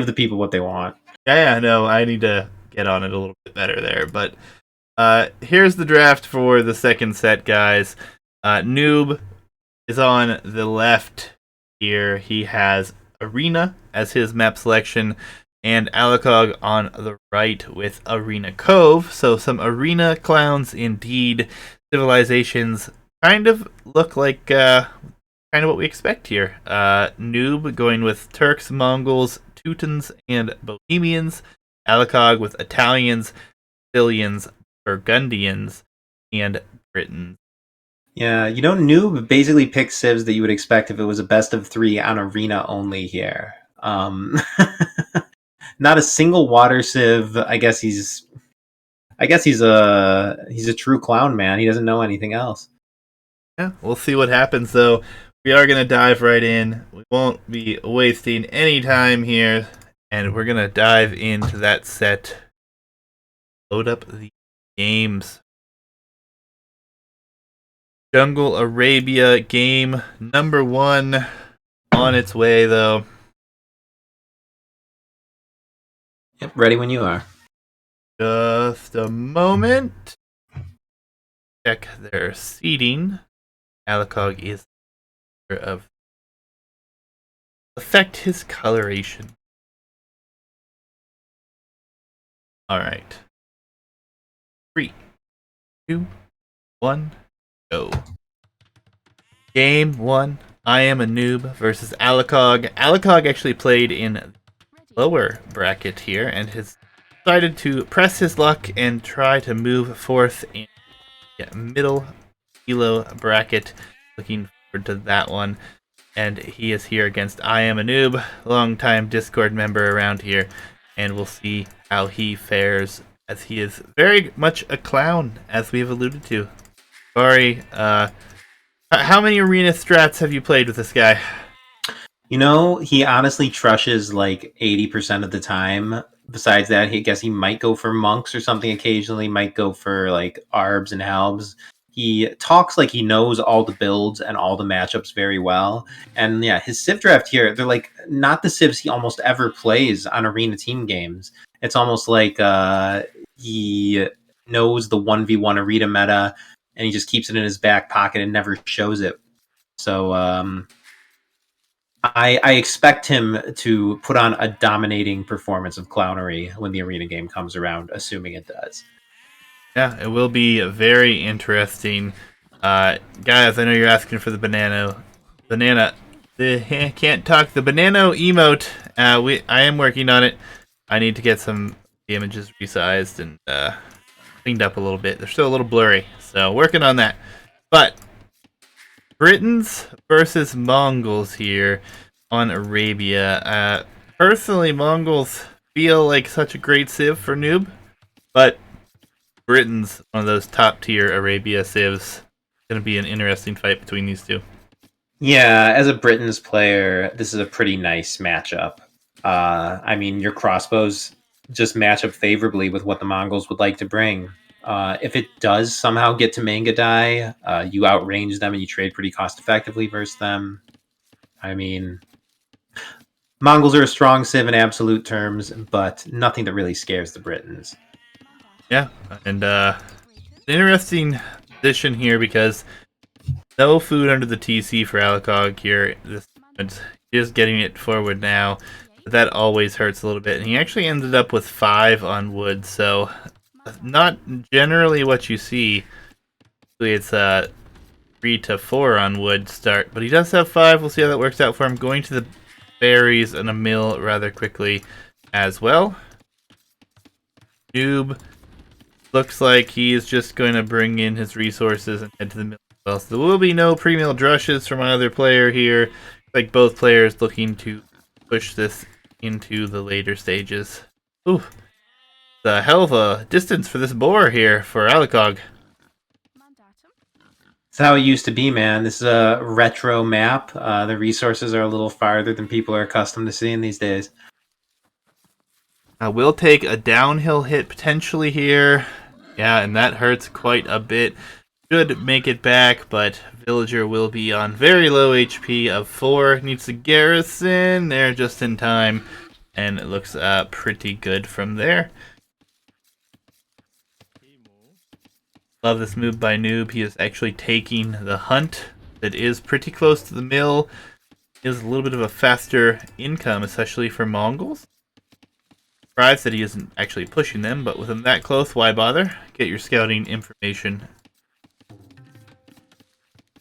the people what they want. Yeah, no, I need to get on it a little bit better there. But here's the draft for the second set, guys. Noob is on the left here. He has Arena as his map selection, and Alikog on the right with Arena Cove. So some Arena clowns indeed. Civilizations kind of look like kind of what we expect here. Noob going with Turks, Mongols, Teutons, and Bohemians. Alikog with Italians, Sicilians, Burgundians, and Britons. Yeah, Noob basically picks civs that you would expect if it was a best of 3 on Arena only here. Not a single water civ. I guess he's a true clown, man. He doesn't know anything else. Yeah, we'll see what happens though. We are gonna dive right in. We won't be wasting any time here, and we're gonna dive into that set. Load up the games. Jungle Arabia game number 1 on its way though. Yep, ready when you are. Just a moment. Check their seating. Alikog is of affect his coloration. Alright. 3, 2, 1, go. Game 1. Iamanoob versus Alikog. Alikog actually played in lower bracket here and has decided to press his luck and try to move forth in the middle Elo bracket. Looking forward to that one. And he is here against Iamanoob, longtime Discord member around here, and we'll see how he fares, as he is very much a clown, as we've alluded to. Sorry, how many arena strats have you played with this guy? He honestly trushes like 80% of the time. Besides that, I guess he might go for monks or something occasionally, might go for like arbs and halbs. He talks like he knows all the builds and all the matchups very well. And yeah, his civ draft here, they're like not the civs he almost ever plays on arena team games. It's almost like he knows the 1v1 arena meta and he just keeps it in his back pocket and never shows it. So I expect him to put on a dominating performance of clownery when the arena game comes around, assuming it does. Yeah, it will be very interesting. Guys, I know you're asking for the Banano. Can't talk. The Banano emote. I am working on it. I need to get some images resized and cleaned up a little bit. They're still a little blurry, so working on that. But Britons versus Mongols here on Arabia. Personally, Mongols feel like such a great civ for Noob, but Britons, one of those top tier Arabia civs. Going to be an interesting fight between these two. Yeah, as a Britons player, this is a pretty nice matchup. I mean, your crossbows just match up favorably with what the Mongols would like to bring. If it does somehow get to Mangadai, you outrange them and you trade pretty cost effectively versus them. I mean, Mongols are a strong civ in absolute terms, but nothing that really scares the Britons. Yeah, and interesting position here because no food under the TC for Alikog here. Just getting it forward now, but that always hurts a little bit. And he actually ended up with 5 on wood, so not generally what you see. It's 3 to 4 on wood start, but he does have 5. We'll see how that works out for him. Going to the berries and a mill rather quickly as well. Noob looks like he is just going to bring in his resources and head to the mill as well. So there will be no pre-mill drushes from either player here. Like both players looking to push this into the later stages. Ooh, it's a hell of a distance for this boar here for Alikog. It's how it used to be, man. This is a retro map. The resources are a little farther than people are accustomed to seeing these days. We'll take a downhill hit potentially here. Yeah, and that hurts quite a bit. Should make it back, but Villager will be on very low HP of 4. Needs to garrison there just in time. and it looks pretty good from there. Love this move by Noob. He is actually taking the hunt that is pretty close to the mill. Is a little bit of a faster income, especially for Mongols. Surprised that he isn't actually pushing them, but with him that close, why bother? Get your scouting information.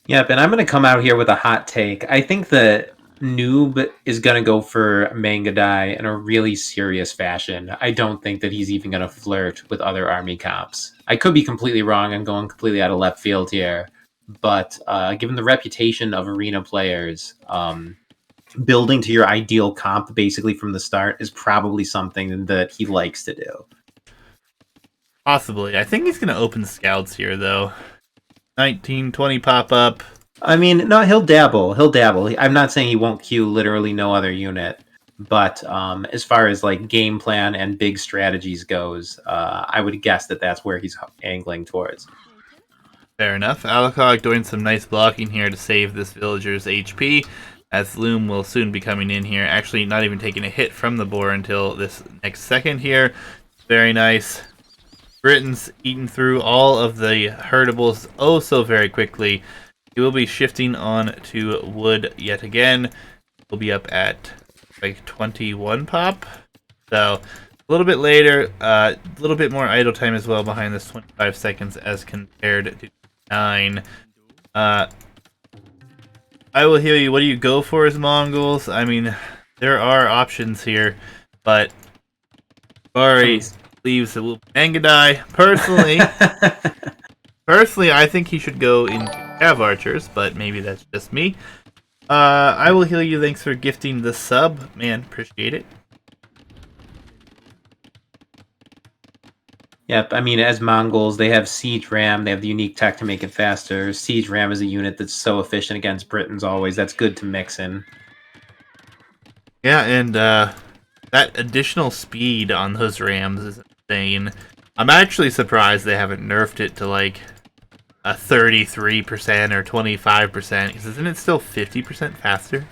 Yep, and I'm going to come out here with a hot take. I think that Noob is going to go for Mangadai in a really serious fashion. I don't think that he's even going to flirt with other army comps. I could be completely wrong. I'm going completely out of left field here. But given the reputation of arena players, building to your ideal comp basically from the start is probably something that he likes to do. Possibly. I think he's going to open scouts here, though. 19, 20 pop up. I mean, no, he'll dabble. He'll dabble. I'm not saying he won't queue literally no other unit, but as far as like game plan and big strategies goes, I would guess that that's where he's angling towards. Fair enough. Alikog doing some nice blocking here to save this villager's HP, as Loom will soon be coming in here. Actually, not even taking a hit from the boar until this next second here. Very nice. Britain's eaten through all of the herdables oh so very quickly. He will be shifting on to wood yet again. We'll be up at like 21 pop. So a little bit later, a little bit more idle time as well behind this 25 seconds as compared to 9. I will heal you. What do you go for as Mongols? I mean, there are options here, but Bari leaves the Mangadai. Personally, I think he should go into Cav Archers, but maybe that's just me. I will heal you. Thanks for gifting the sub. Man, appreciate it. Yep, I mean, as Mongols, they have Siege Ram. They have the unique tech to make it faster. Siege Ram is a unit that's so efficient against Britons always. That's good to mix in. Yeah, and that additional speed on those Rams is insane. I'm actually surprised they haven't nerfed it to like a 33% or 25%, because isn't it still 50% faster?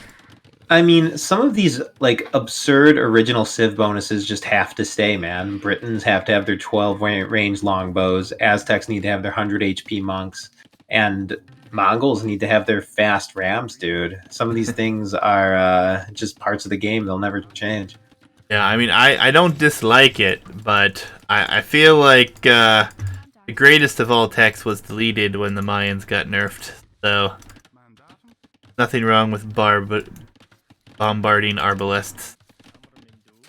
I mean, some of these like absurd original Civ bonuses just have to stay, man. Britons have to have their 12 range longbows. Aztecs need to have their 100 HP monks, and Mongols need to have their fast rams, dude. Some of these things are just parts of the game; they'll never change. Yeah, I mean, I don't dislike it, but I feel like the greatest of all techs was deleted when the Mayans got nerfed. So nothing wrong with bombarding arbalests.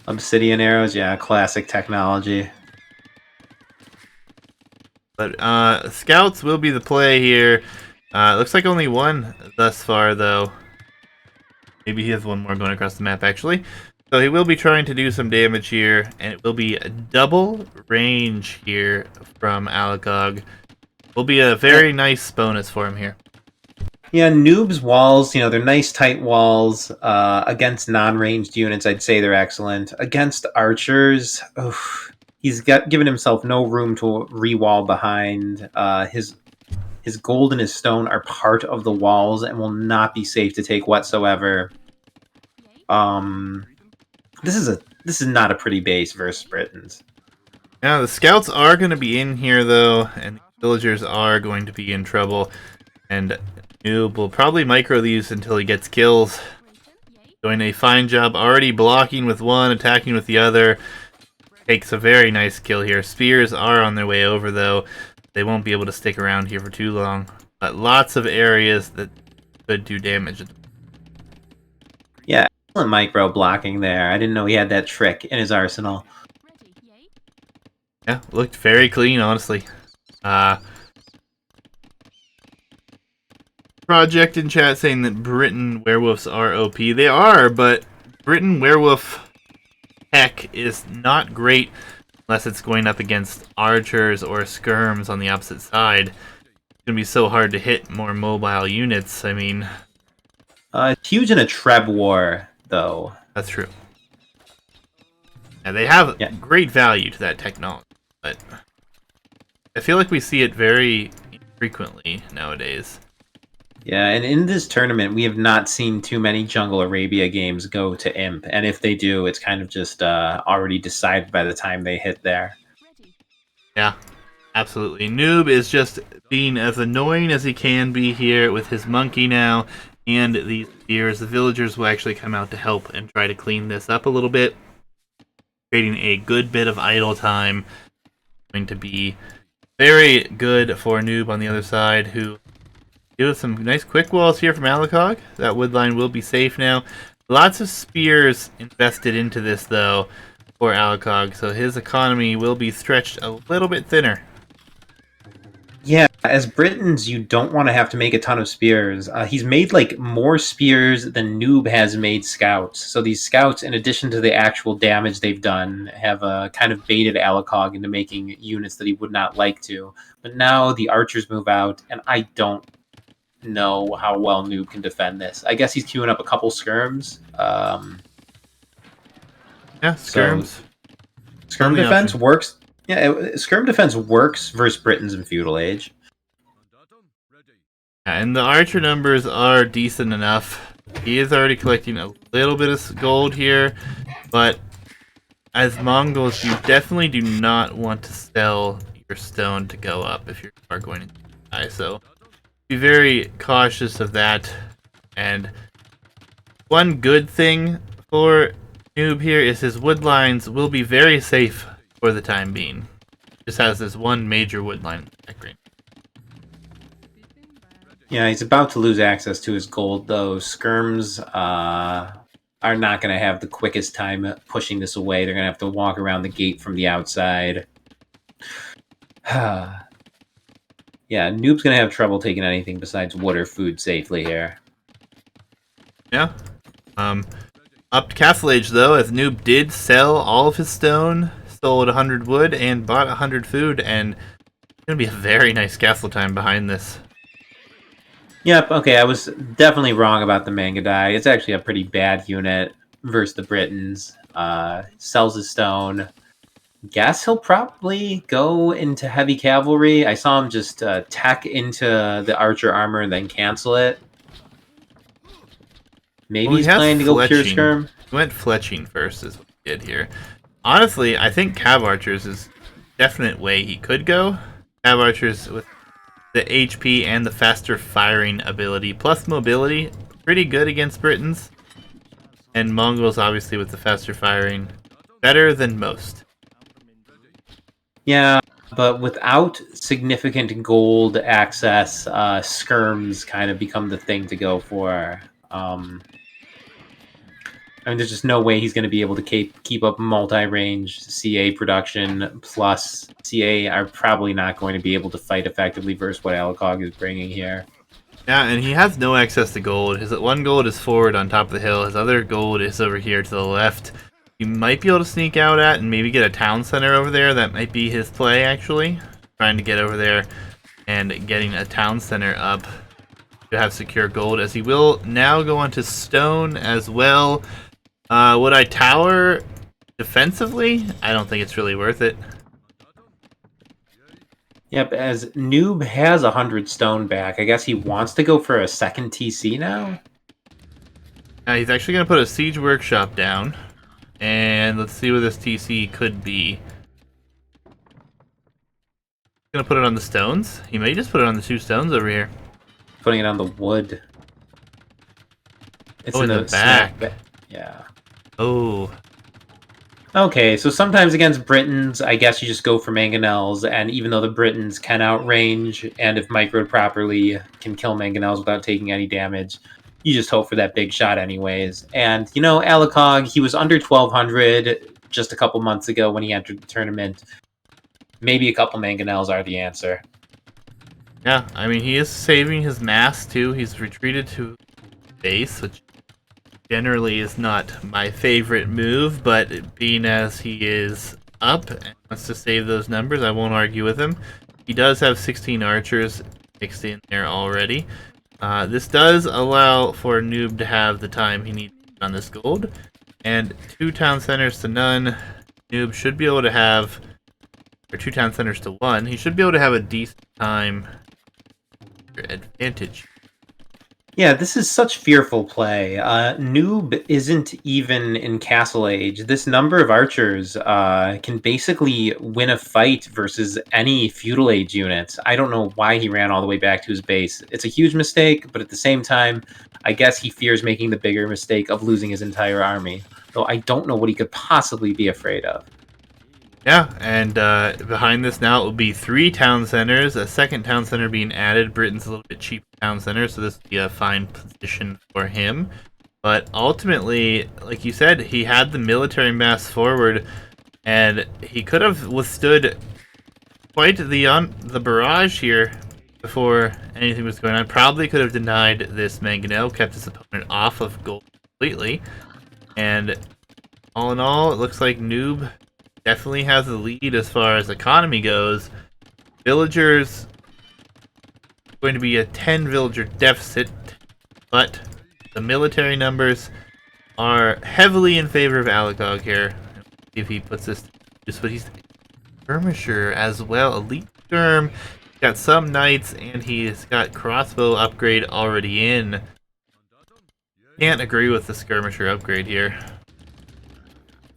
Obsidian arrows, yeah, classic technology. But scouts will be the play here. Looks like only one thus far, though. Maybe he has one more going across the map, actually. So he will be trying to do some damage here, and it will be a double range here from Alikog. Will be a very nice bonus for him here. Yeah, Noob's walls, you know, they're nice tight walls. Against non-ranged units, I'd say they're excellent. Against archers, he's given himself no room to re-wall behind. His gold and his stone are part of the walls and will not be safe to take whatsoever. This is not a pretty base versus Britons. Now the scouts are going to be in here though, and the villagers are going to be in trouble. And Noob will probably micro these until he gets kills. Doing a fine job already blocking with one, attacking with the other. Takes a very nice kill here. Spears are on their way over though. They won't be able to stick around here for too long. But lots of areas that could do damage. Yeah, excellent micro blocking there. I didn't know he had that trick in his arsenal. Yeah, looked very clean, honestly. Project in chat saying that Britain werewolves are OP. They are, but Britain werewolf tech is not great unless it's going up against archers or skirms on the opposite side. It's going to be so hard to hit more mobile units. I mean... It's huge in a Treb war, though. That's true. Yeah, they have great value to that technology, but I feel like we see it very infrequently nowadays. Yeah, and in this tournament, we have not seen too many Jungle Arabia games go to Imp, and if they do, it's kind of just already decided by the time they hit there. Yeah, absolutely. Noob is just being as annoying as he can be here with his monkey now, and these spears. The villagers will actually come out to help and try to clean this up a little bit, creating a good bit of idle time. Going to be very good for Noob on the other side, who do some nice quick walls here from Alikog. That wood line will be safe now. Lots of spears invested into this, though, for Alikog, so his economy will be stretched a little bit thinner. Yeah, as Britons, you don't want to have to make a ton of spears. He's made like more spears than Noob has made scouts. So these scouts, in addition to the actual damage they've done, have kind of baited Alikog into making units that he would not like to. But now the archers move out, and I don't know how well Noob can defend this. I guess he's queuing up a couple skirms. Yeah, So skirms. skirm defense works. Yeah, skirm defense works versus Britons in feudal age. Yeah, and the archer numbers are decent enough. He is already collecting a little bit of gold here, but as Mongols, you definitely do not want to sell your stone to go up if you are going to die. So be very cautious of that. And one good thing for Noob here is his wood lines will be very safe for the time being. Just has this one major wood line in the background. Yeah, he's about to lose access to his gold, though. Skirms are not going to have the quickest time pushing this away. They're going to have to walk around the gate from the outside. Yeah, Noob's going to have trouble taking anything besides wood or food safely here. Yeah. Up to Castle Age, though, as Noob did sell all of his stone, sold 100 wood, and bought 100 food, and it's going to be a very nice castle time behind this. Yep, okay, I was definitely wrong about the Mangadai. It's actually a pretty bad unit versus the Britons. Sells his stone. Guess he'll probably go into heavy cavalry. I saw him just tack into the archer armor and then cancel it. Maybe he's planning to go pure skirm. He went fletching first, is what he did here. Honestly, I think Cav Archers is a definite way he could go. Cav Archers with the HP and the faster firing ability, plus mobility, pretty good against Britons. And Mongols, obviously, with the faster firing, better than most. Yeah, but without significant gold access, skirms kind of become the thing to go for. I mean, there's just no way he's going to be able to keep up multi-range CA production. Plus, CA are probably not going to be able to fight effectively versus what Alikog is bringing here. Yeah, and he has no access to gold. His one gold is forward on top of the hill. His other gold is over here to the left. You might be able to sneak out at and maybe get a town center over there. That might be his play, actually. Trying to get over there and getting a town center up to have secure gold, as he will now go onto stone as well. Would I tower defensively? I don't think it's really worth it. Yep, as Noob has 100 stone back, I guess he wants to go for a second TC now? He's actually going to put a siege workshop down. And let's see what this TC could be. Going to put it on the stones? He may just put it on the 2 stones over here. Putting it on the wood. It's in the back. Yeah. Oh. Okay, so sometimes against Britons, I guess you just go for mangonels, and even though the Britons can outrange, and if microed properly, can kill mangonels without taking any damage, you just hope for that big shot anyways. And, you know, Alikog, he was under 1,200 just a couple months ago when he entered the tournament. Maybe a couple mangonels are the answer. Yeah, I mean, he is saving his mass, too. He's retreated to base, which generally is not my favorite move, but being as he is up and wants to save those numbers, I won't argue with him. He does have 16 archers mixed in there already. This does allow for Noob to have the time he needs on this gold. And 2 town centers to none. Noob should be able to have, or 2 town centers to 1. He should be able to have a decent time advantage. Yeah, this is such fearful play. Noob isn't even in Castle Age. This number of archers can basically win a fight versus any Feudal Age units. I don't know why he ran all the way back to his base. It's a huge mistake, but at the same time, I guess he fears making the bigger mistake of losing his entire army. Though I don't know what he could possibly be afraid of. Yeah, and behind this now it will be 3 town centers, a second town center being added. Britain's a little bit cheap town center, so this will be a fine position for him. But ultimately, like you said, he had the military mass forward, and he could have withstood quite the barrage here before anything was going on. Probably could have denied this mangonel, kept his opponent off of gold completely. And all in all, it looks like Noob definitely has the lead as far as economy goes. Villagers going to be a 10 villager deficit, but the military numbers are heavily in favor of Alikog here. If he puts this, just what he's skirmisher as well, elite skirm. He's got some knights and he's got crossbow upgrade already in. Can't agree with the skirmisher upgrade here.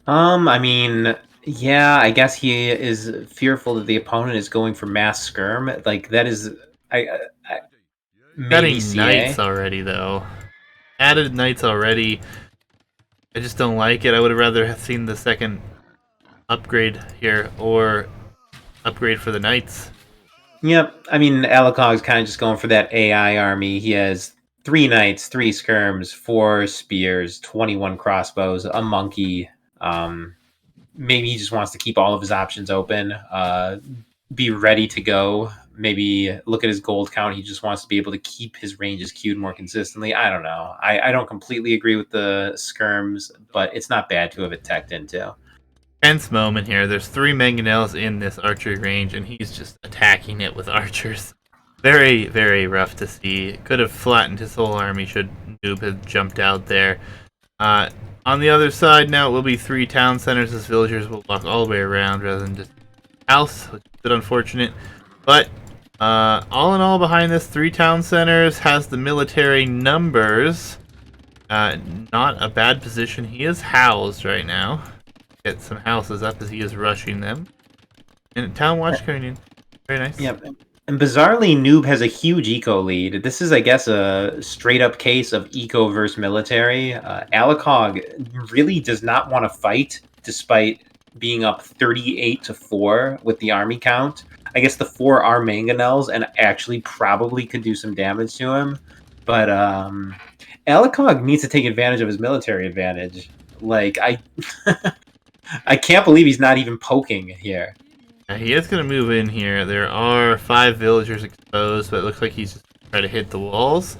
I mean, yeah, I guess he is fearful that the opponent is going for mass skirm. Like that is, I maybe Adding CA. knights already though. Added knights already. I just don't like it. I would have rather have seen the second upgrade here or upgrade for the knights. Yep. I mean, Alikog's kind of just going for that AI army. He has 3 knights, 3 skirms, 4 spears, 21 crossbows, a monkey. Maybe he just wants to keep all of his options open. Be ready to go. Maybe look at his gold count. He just wants to be able to keep his ranges queued more consistently. I don't know. I don't completely agree with the skirms, but it's not bad to have it teched into. Tense moment here. There's 3 mangonels in this archery range, and he's just attacking it with archers. Very, very rough to see. Could have flattened his whole army should Noob have jumped out there. On the other side now, it will be 3 town centers as villagers will walk all the way around rather than just house, which is a bit unfortunate. But all in all, behind this, 3 town centers has the military numbers. Not a bad position. He is housed right now. Get some houses up as he is rushing them. And town watch coming in. Very nice. Yep. And bizarrely, Noob has a huge eco lead. This is, I guess, a straight up case of eco versus military. Alikog really does not want to fight despite being up 38-4 with the army count. I guess the 4 are mangonels and actually probably could do some damage to him. But Alikog needs to take advantage of his military advantage. Like, I can't believe he's not even poking here. He is going to move in here. There are 5 villagers exposed, but it looks like he's just trying to hit the walls.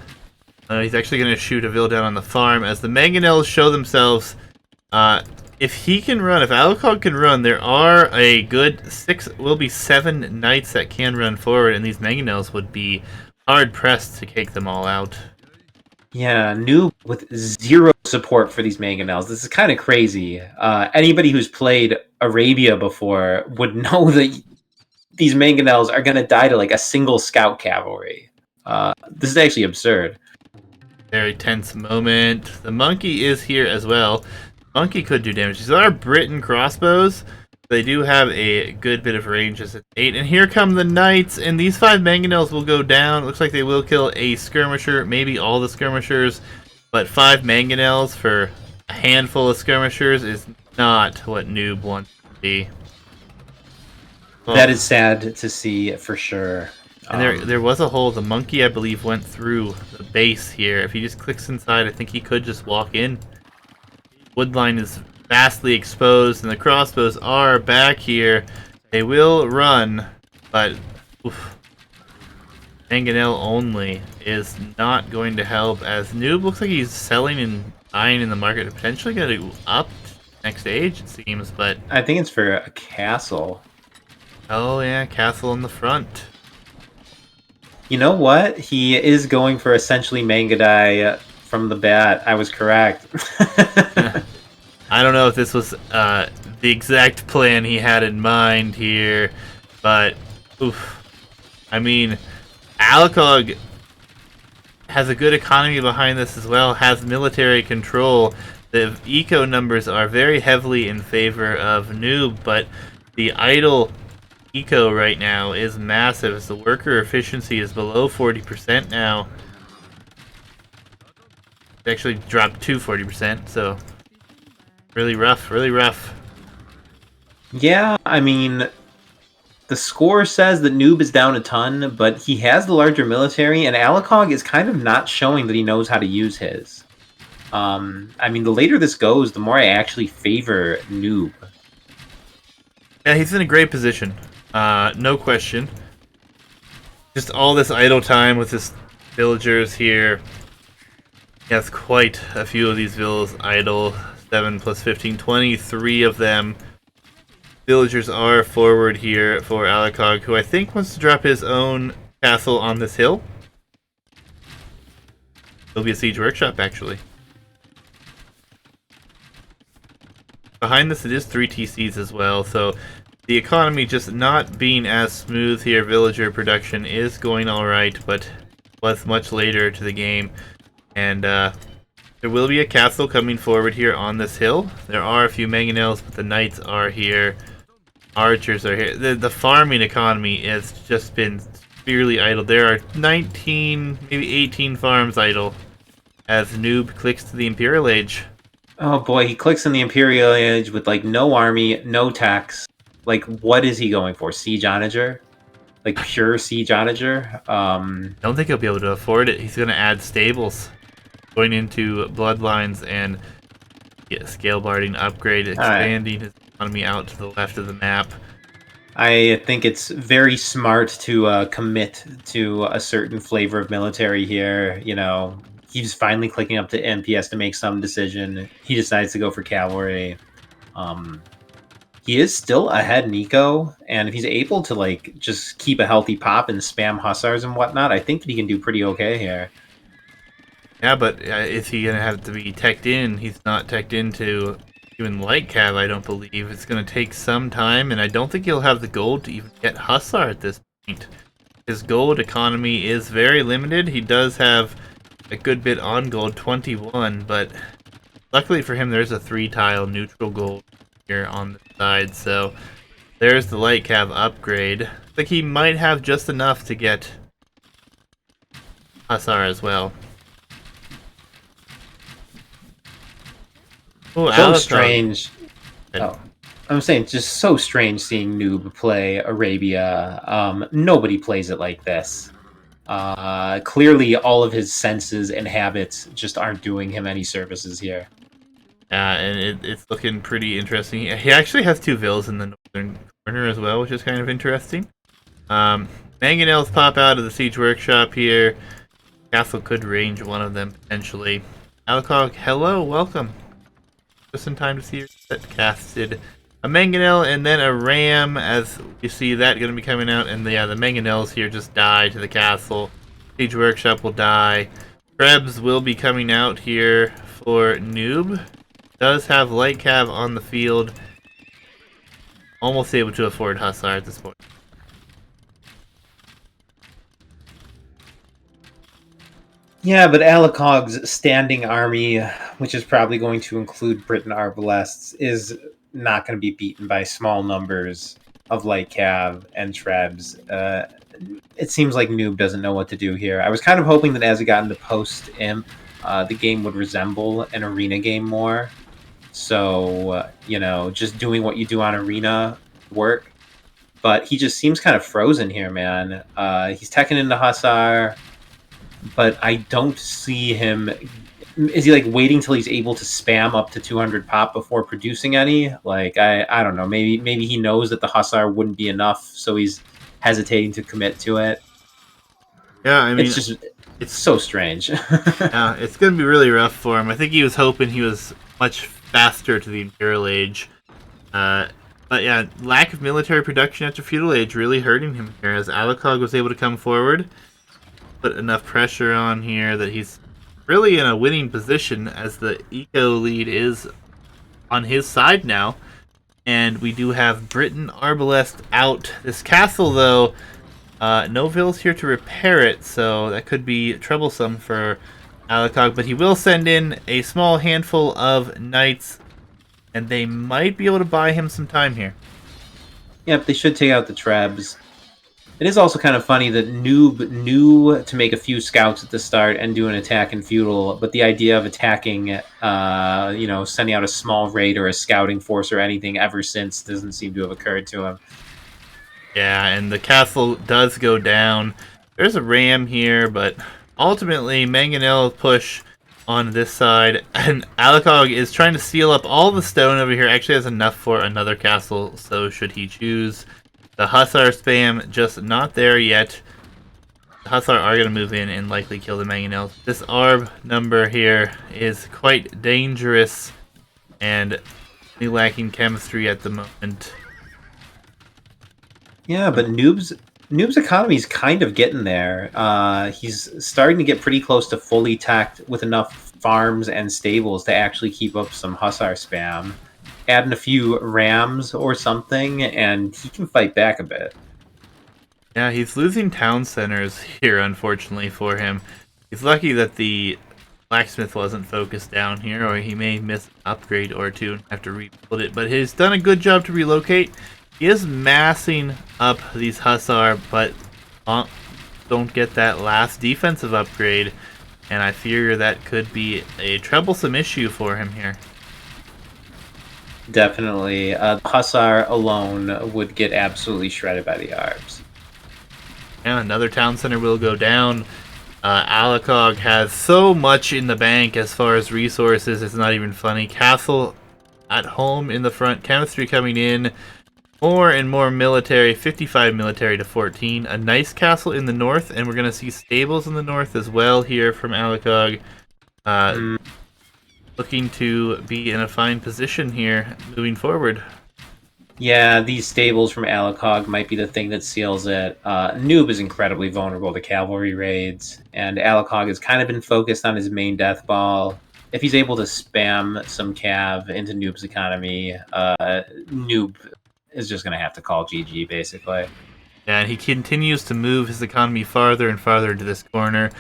He's actually going to shoot a vill down on the farm. As the mangonels show themselves, if he can run, if Alikog can run, there are a good 7 knights that can run forward, and these mangonels would be hard-pressed to take them all out. Yeah, Noob with 0 support for these mangonels. This is kind of crazy. Anybody who's played Arabia before would know that these mangonels are going to die to like a single scout cavalry. This is actually absurd. Very tense moment. The monkey is here as well. Monkey could do damage. These are Britain crossbows. They do have a good bit of range as it's 8. And here come the knights, and these 5 mangonels will go down. Looks like they will kill a skirmisher, maybe all the skirmishers. But 5 mangonels for a handful of skirmishers is not what Noob wants to be. Well, that is sad to see for sure. And there was a hole. The monkey, I believe, went through the base here. If he just clicks inside, I think he could just walk in. Woodline is vastly exposed, and the crossbows are back here. They will run, but mangonel only is not going to help, as Noob looks like he's selling and buying in the market. Potentially going to up next age, it seems, but I think it's for a castle. Oh yeah, castle in the front. You know what? He is going for essentially Mangadai from the bat. I was correct. I don't know if this was the exact plan he had in mind here, but oof. I mean, Alikog has a good economy behind this as well, has military control. The eco numbers are very heavily in favor of Noob, but the idle eco right now is massive. As the worker efficiency is below 40% now. It actually dropped to 40%, so really rough, really rough. Yeah, I mean, the score says that Noob is down a ton, but he has the larger military, and Alikog is kind of not showing that he knows how to use his. I mean, the later this goes, the more I actually favor Noob. Yeah, he's in a great position. No question. Just all this idle time with his villagers here. He has quite a few of these villas idle. 7 plus 15, 23 of them. Villagers are forward here for Alikog, who I think wants to drop his own castle on this hill. It'll be a siege workshop, actually. Behind this, it is 3 TCs as well, so the economy just not being as smooth here. Villager production is going alright, but was much later to the game. And there will be a castle coming forward here on this hill. There are a few mangonels, but the knights are here. Archers are here. The farming economy has just been severely idle. There are 19, maybe 18 farms idle as Noob clicks to the Imperial Age. Oh boy, he clicks in the Imperial Age with like no army, no tax. Like, what is he going for? Siege Onager? Like pure Siege Onager? I don't think he'll be able to afford it. He's going to add stables, going into bloodlines and scale barding upgrade, expanding his economy out to the left of the map. I think it's very smart to commit to a certain flavor of military here. You know, he's finally clicking up to NPS to make some decision. He decides to go for cavalry. He is still ahead Nico, and if he's able to like just keep a healthy pop and spam hussars and whatnot, I think that he can do pretty okay here. Yeah, but is he going to have to be teched in? He's not teched into even light cav, I don't believe. It's going to take some time, and I don't think he'll have the gold to even get hussar at this point. His gold economy is very limited. He does have a good bit on gold, 21, but luckily for him, there's a 3-tile neutral gold here on the side, so there's the light cav upgrade. I think he might have just enough to get hussar as well. Ooh, so strange. Oh, I'm saying just so strange seeing Noob play Arabia. Nobody plays it like this. Clearly, all of his senses and habits just aren't doing him any services here. And it's looking pretty interesting. He actually has 2 villas in the northern corner as well, which is kind of interesting. Mangonels pop out of the siege workshop here. Castle could range one of them potentially. Alikog, hello, welcome. Just in time to see your set casted. A mangonel and then a ram, as you see that going to be coming out. And the mangonels here just die to the castle. Siege workshop will die. Krebs will be coming out here for Noob. Does have light cav on the field. Almost able to afford hussar at this point. Yeah, but Alikog's standing army, which is probably going to include Britain Arbalests, is not going to be beaten by small numbers of light cav and trebs. It seems like Noob doesn't know what to do here. I was kind of hoping that as it got into post-imp, the game would resemble an arena game more. So, you know, just doing what you do on arena work. But he just seems kind of frozen here, man. He's teching into hussar, but I don't see him. Is he like waiting till he's able to spam up to 200 pop before producing any? Like I don't know. Maybe he knows that the hussar wouldn't be enough, so he's hesitating to commit to it. Yeah, I mean, it's so strange. Yeah, it's gonna be really rough for him. I think he was hoping he was much faster to the Imperial Age. But yeah, lack of military production after Feudal Age really hurting him here, as Alikog was able to come forward, put enough pressure on here that he's really in a winning position, as the eco lead is on his side now. And we do have Britain Arbalest out. This castle, though, No vills here to repair it, so that could be troublesome for Alikog, but he will send in a small handful of knights, and they might be able to buy him some time here. Yep, they should take out the Trebs. It is also kind of funny that Noob knew to make a few scouts at the start and do an attack in feudal, but the idea of attacking, sending out a small raid or a scouting force or anything ever since doesn't seem to have occurred to him. Yeah, and the castle does go down. There's a ram here, but ultimately Mangonel push on this side, and Alikog is trying to seal up all the stone over here. Actually has enough for another castle, so should he choose. The Hussar spam just not there yet. The Hussar are going to move in and likely kill the Mangonels. This ARB number here is quite dangerous and lacking chemistry at the moment. Yeah, but Noob's economy is kind of getting there. He's starting to get pretty close to fully tacked with enough farms and stables to actually keep up some Hussar spam. Adding a few rams or something, and he can fight back a bit. Yeah, he's losing town centers here, unfortunately for him. He's lucky that the blacksmith wasn't focused down here, or he may miss an upgrade or two and have to rebuild it. But he's done a good job to relocate. He is massing up these Hussar, but don't get that last defensive upgrade. And I fear that could be a troublesome issue for him here. Definitely. Hussar alone would get absolutely shredded by the Arbs. Yeah, another town center will go down. Alikog has so much in the bank as far as resources, it's not even funny. Castle at home in the front, chemistry coming in. More and more military, 55 military to 14. A nice castle in the north, and we're going to see stables in the north as well here from Alikog. Looking to be in a fine position here moving forward. Yeah, these stables from Alikog might be the thing that seals it. Noob is incredibly vulnerable to cavalry raids, and Alikog has kind of been focused on his main death ball. If he's able to spam some cav into Noob's economy, Noob is just going to have to call GG, basically. Yeah, and he continues to move his economy farther and farther to this corner,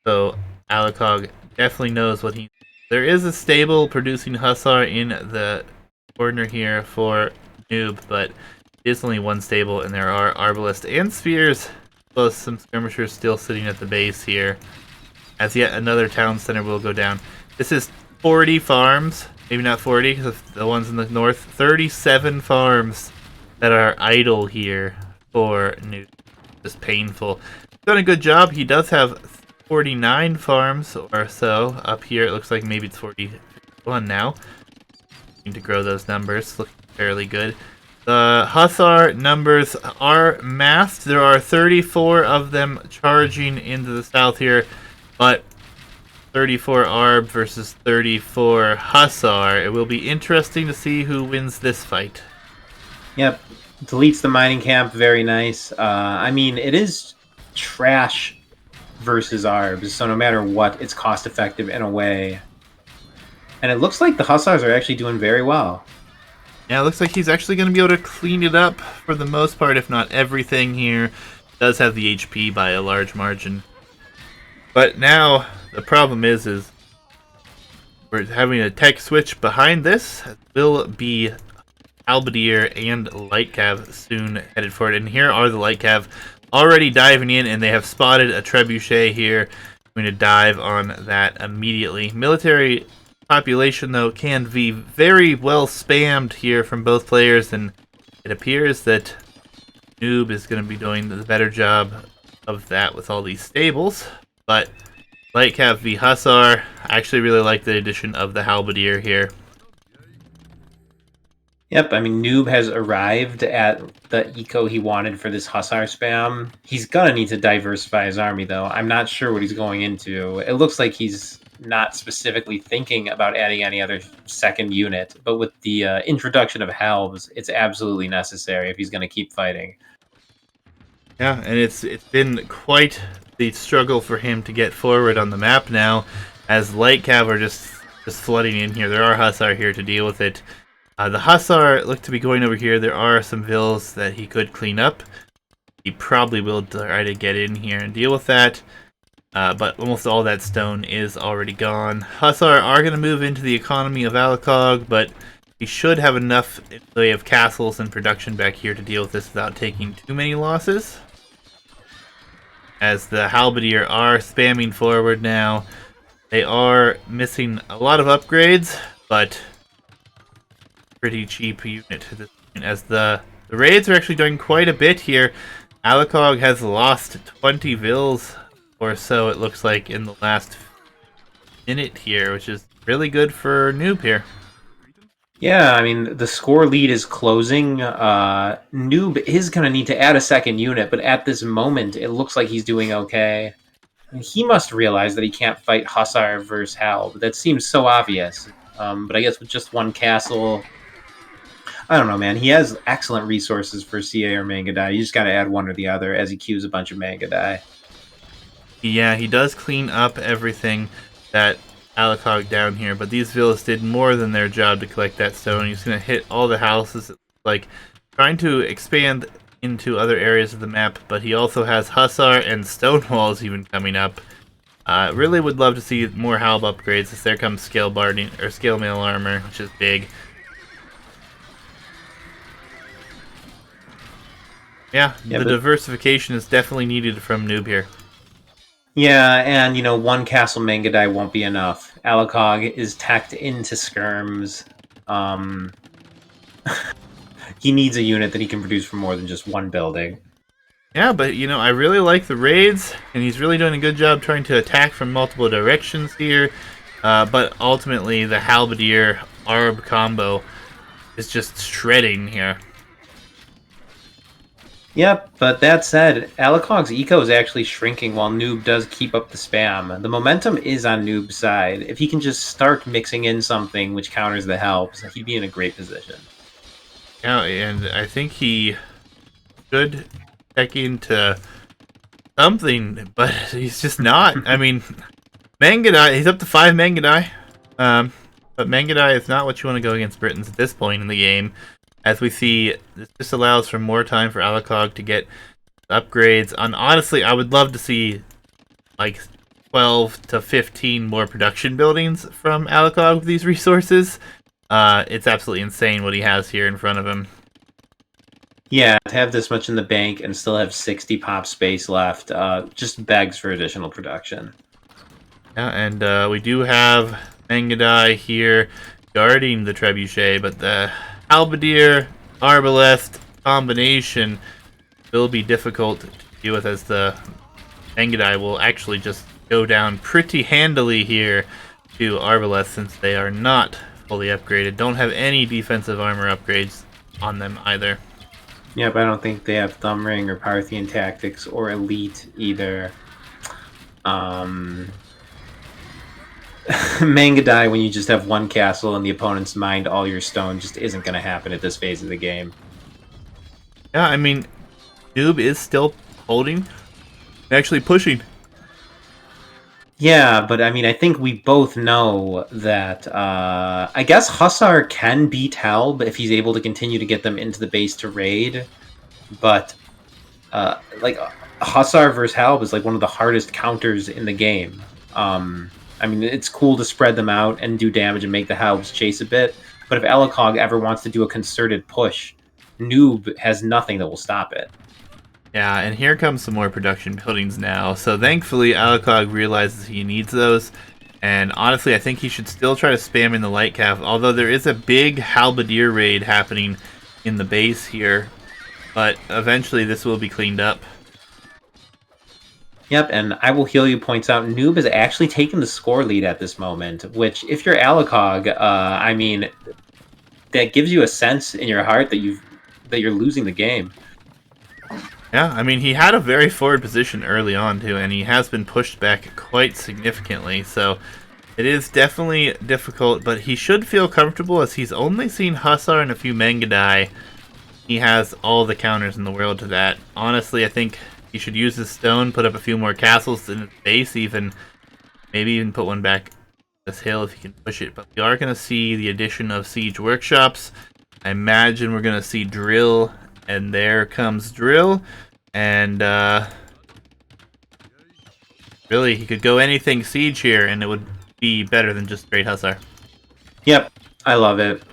so Alikog definitely knows what he... There is a stable producing Hussar in the corner here for Noob, but it's only one stable, and there are Arbalists and Spears, plus some skirmishers still sitting at the base here, as yet another town center will go down. This is 40 farms, maybe not 40, because the ones in the north, 37 farms that are idle here for Noob. Just painful. Done a good job. He does have 49 farms or so up here. It looks like maybe it's 41 now. Need to grow those numbers. Looking fairly good. The Hussar numbers are masked. There are 34 of them charging into the south here, but 34 Arb versus 34 Hussar. It will be interesting to see who wins this fight. Yep. Deletes the mining camp. Very nice. I mean, it is trash versus Arbs, so no matter what, it's cost effective in a way. And it looks like the Hussars are actually doing very well. Yeah, it looks like he's actually going to be able to clean it up for the most part, if not everything here. Does have the HP by a large margin. But now, the problem is we're having a tech switch behind this. Will be Halberdier and Light Cav soon headed for it. And here are the Light Cav already diving in, and they have spotted a Trebuchet here. I'm going to dive on that immediately. Military population, though, can be very well spammed here from both players, and it appears that Noob is going to be doing the better job of that with all these stables. But Light Cav v Hussar, I actually really like the addition of the Halberdier here. Yep, I mean, Noob has arrived at the eco he wanted for this Hussar spam. He's gonna need to diversify his army, though. I'm not sure what he's going into. It looks like he's not specifically thinking about adding any other second unit, but with the introduction of Halbs, it's absolutely necessary if he's going to keep fighting. Yeah, and it's been quite the struggle for him to get forward on the map now, as Light Cav are just flooding in here. There are Hussar here to deal with it. The Hussar look to be going over here. There are some vills that he could clean up. he probably will try to get in here and deal with that. But almost all that stone is already gone. Hussar are going to move into the economy of Alikog, but he should have enough in the way of castles and production back here to deal with this without taking too many losses. As the Halberdier are spamming forward now. They are missing a lot of upgrades, but pretty cheap unit to this point, as the raids are actually doing quite a bit here. Alikog has lost 20 vills or so, it looks like, in the last minute here, which is really good for Noob here. Yeah, I mean, the score lead is closing. Noob is going to need to add a second unit, but at this moment, it looks like he's doing okay. He must realize that he can't fight Hussar versus Hal, but that seems so obvious. But I guess with just one castle, I don't know, man. He has excellent resources for CA or Manga Die. You just got to add one or the other as he queues a bunch of Manga Die. Yeah, he does clean up everything that Alikog down here, but these villas did more than their job to collect that stone. He's going to hit all the houses, like trying to expand into other areas of the map, but he also has Hussar and stone walls even coming up. Really would love to see more Halb upgrades, as there comes scale barding or scale mail armor, which is big. Yeah, the diversification is definitely needed from Noob here. Yeah, and you know, one castle Mangadai won't be enough. Alikog is tacked into skirms. He needs a unit that he can produce for more than just one building. Yeah, but you know, I really like the raids, and he's really doing a good job trying to attack from multiple directions here. But ultimately, the Halberdier Arb combo is just shredding here. Yep, but that said, Alikog's eco is actually shrinking while Noob does keep up the spam. The momentum is on Noob's side. If he can just start mixing in something which counters the helps, he'd be in a great position. Yeah, and I think he should check into something, but he's just not. I mean, Mangadai, he's up to 5 Mangadai. But Mangadai is not what you want to go against Britons at this point in the game. As we see, this just allows for more time for Alikog to get upgrades. And honestly, I would love to see like 12 to 15 more production buildings from Alikog with these resources. It's absolutely insane what he has here in front of him. Yeah, to have this much in the bank and still have 60 pop space left just begs for additional production. Yeah, and we do have Mangadai here guarding the Trebuchet, but the Halberdier Arbalest combination will be difficult to deal with, as the Mangadai will actually just go down pretty handily here to Arbalest, since they are not fully upgraded. Don't have any defensive armor upgrades on them either. Yeah, but I don't think they have Thumb Ring or Parthian Tactics or Elite either. Mangadai, when you just have one castle and the opponent's mined all your stone, just isn't going to happen at this phase of the game. Yeah, I mean, Noob is still holding, actually pushing. Yeah, but I mean, I think we both know that, I guess Hussar can beat Helb if he's able to continue to get them into the base to raid, but, like, Hussar versus Helb is, like, one of the hardest counters in the game. I mean, it's cool to spread them out and do damage and make the Helbs chase a bit, but if Alikog ever wants to do a concerted push, Noob has nothing that will stop it. Yeah, and here comes some more production buildings now. So thankfully, Alikog realizes he needs those. And honestly, I think he should still try to spam in the light calf. Although there is a big Halberdier raid happening in the base here. But eventually this will be cleaned up. Yep, and I Will Heal You points out Noob has actually taken the score lead at this moment, which, if you're Alikog, I mean, that gives you a sense in your heart that you're losing the game. Yeah, I mean, he had a very forward position early on, too, and he has been pushed back quite significantly, so it is definitely difficult, but he should feel comfortable, as he's only seen Hussar and a few Mangadai. He has all the counters in the world to that. Honestly, I think he should use his stone, put up a few more castles in his base, even maybe even put one back this hill if he can push it. But we are going to see the addition of siege workshops. I imagine we're going to see drill, and there comes drill. And really, he could go anything siege here, and it would be better than just straight Hussar. Yep, I love it.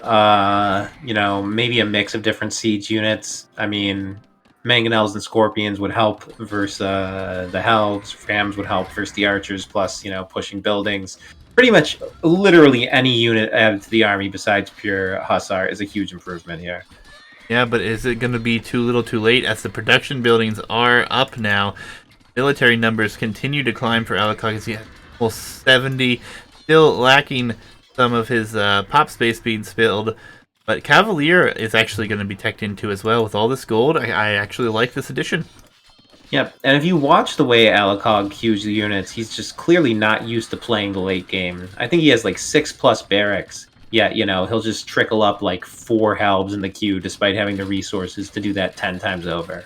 Maybe a mix of different siege units. I mean, mangonels and scorpions would help versus the helves. Rams would help versus the archers. Plus, pushing buildings. Pretty much, literally any unit added to the army besides pure hussar is a huge improvement here. Yeah, but is it going to be too little too late as the production buildings are up now? Military numbers continue to climb for Alikog as he has almost 70, still lacking some of his pop space being spilled. But Cavalier is actually going to be teched into as well with all this gold. I actually like this addition. Yep, and if you watch the way Alikog queues the units, he's just clearly not used to playing the late game. I think he has like 6+ barracks. Yet, he'll just trickle up like 4 halbs in the queue despite having the resources to do that 10 times over.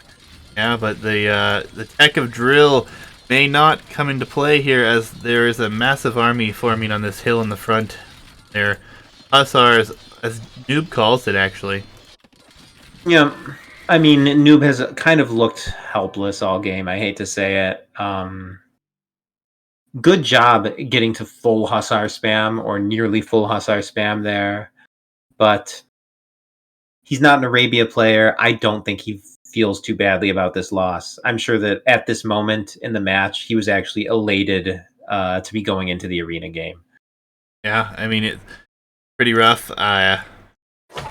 Yeah, but the tech of drill may not come into play here as there is a massive army forming on this hill in the front. There, Hussars, as Noob calls it, actually. Yeah, I mean, Noob has kind of looked helpless all game. I hate to say it. Good job getting to full Hussar spam or nearly full Hussar spam there, but he's not an Arabia player. I don't think he feels too badly about this loss. I'm sure that at this moment in the match, he was actually elated to be going into the arena game. Yeah, I mean, it's pretty rough. I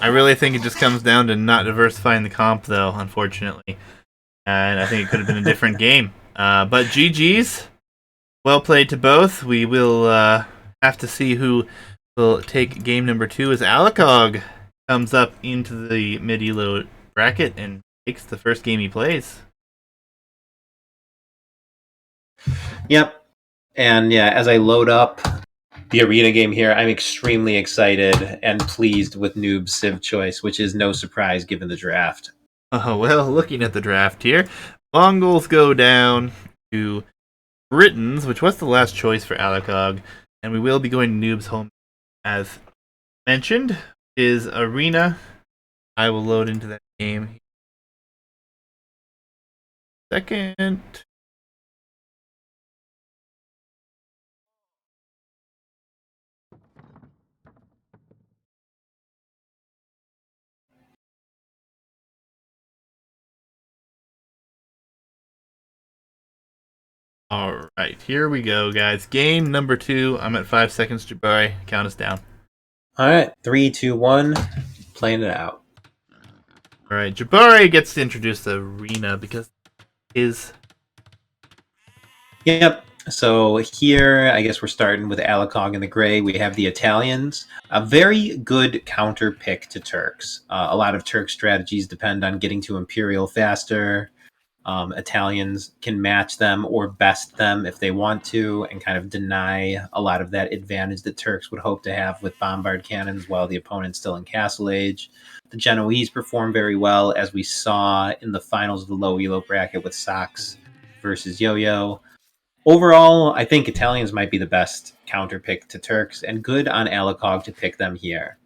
really think it just comes down to not diversifying the comp, though, unfortunately. And I think it could have been a different game. But GG's. Well played to both. We will have to see who will take game number 2 as Alikog comes up into the Mid Elo bracket and takes the first game he plays. Yep. And yeah, as I load up the arena game here, I'm extremely excited and pleased with Noob's Civ choice, which is no surprise given the draft. Oh, well, looking at the draft here, Mongols go down to Britons, which was the last choice for Alikog, and we will be going to Noob's home as mentioned, is Arena. I will load into that game. Second. All right, here we go, guys. Game number 2. I'm at 5 seconds. Jabari, count us down. All right, 3, 2, 1, playing it out. All right, Jabari gets to introduce the arena because his. Yep. So here, I guess we're starting with Alikog in the gray. We have the Italians, a very good counter pick to Turks. A lot of Turk strategies depend on getting to Imperial faster. Italians can match them or best them if they want to and kind of deny a lot of that advantage that Turks would hope to have with bombard cannons while the opponent's still in Castle Age. The Genoese perform very well, as we saw in the finals of the low elo bracket with Sox versus Yo-Yo. Overall, I think Italians might be the best counter pick to Turks, and good on Alikog to pick them here.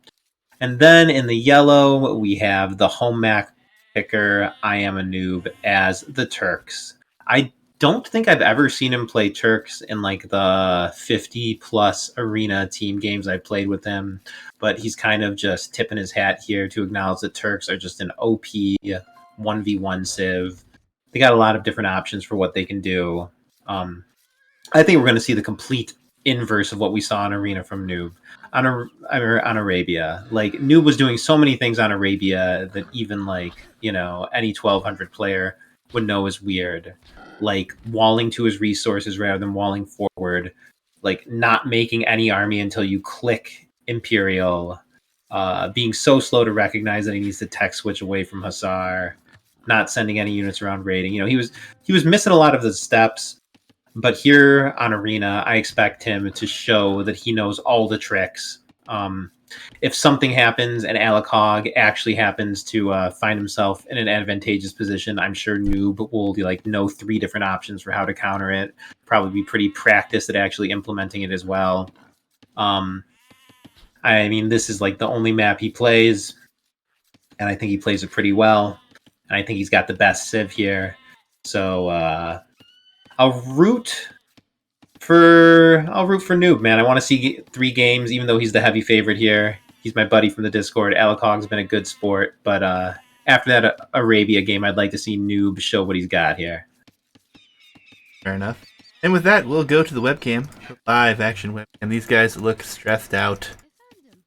And then in the yellow, we have the home Mac picker, Iamanoob, as the Turks. I don't think I've ever seen him play Turks in like the 50+ arena team games I've played with him, but he's kind of just tipping his hat here to acknowledge that Turks are just an OP 1v1 civ. They got a lot of different options for what they can do. I think we're going to see the complete inverse of what we saw in Arena from Noob on Arabia. Like Noob was doing so many things on Arabia that even like any 1200 player would know is weird. Like walling to his resources rather than walling forward. Like not making any army until you click Imperial. Being so slow to recognize that he needs to tech switch away from Hussar. Not sending any units around raiding. He was missing a lot of the steps. But here on Arena, I expect him to show that he knows all the tricks. If something happens and Alikog actually happens to find himself in an advantageous position, I'm sure Noob will know 3 different options for how to counter it. Probably be pretty practiced at actually implementing it as well. I mean, this is like the only map he plays, and I think he plays it pretty well. And I think he's got the best civ here. So I'll root for Noob, man. I want to see 3 games, even though he's the heavy favorite here. He's my buddy from the Discord. Alikog's been a good sport, but after that Arabia game, I'd like to see Noob show what he's got here. Fair enough. And with that, we'll go to the webcam. Live action webcam. These guys look stressed out.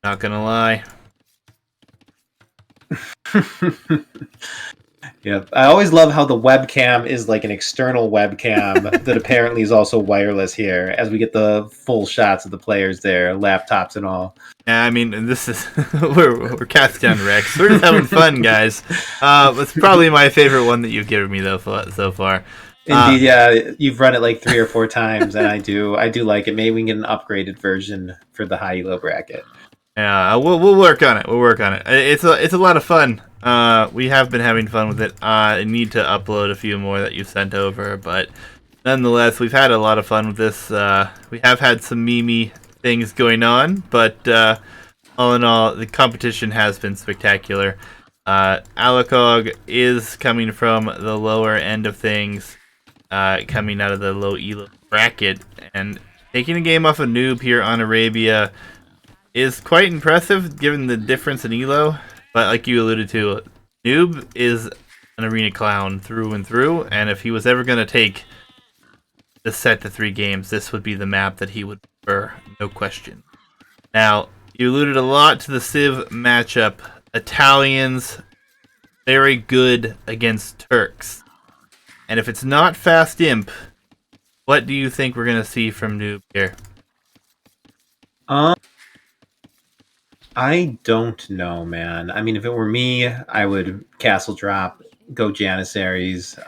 Not gonna lie. Yeah, I always love how the webcam is like an external webcam that apparently is also wireless here, as we get the full shots of the players there, laptops and all. Yeah, I mean, this is we're cast down Rex. We're just having fun, guys. It's probably my favorite one that you've given me though so far. Indeed, yeah, you've run it like 3 or 4 times, and I do like it. Maybe we can get an upgraded version for the high elo bracket. Yeah, we'll work on it. We'll work on it. It's a lot of fun. We have been having fun with it. I need to upload a few more that you sent over, but nonetheless, we've had a lot of fun with this. We have had some meme things going on, but all in all, the competition has been spectacular. Alikog is coming from the lower end of things, coming out of the low elo bracket, and taking a game off a noob here on Arabia is quite impressive given the difference in elo. But like you alluded to, Noob is an arena clown through and through, and if he was ever going to take the set to 3 games, this would be the map that he would prefer, no question. Now, you alluded a lot to the Civ matchup. Italians, very good against Turks. And if it's not Fast Imp, what do you think we're going to see from Noob here? I don't know, man. I mean, if it were me, I would castle drop, go Janissaries.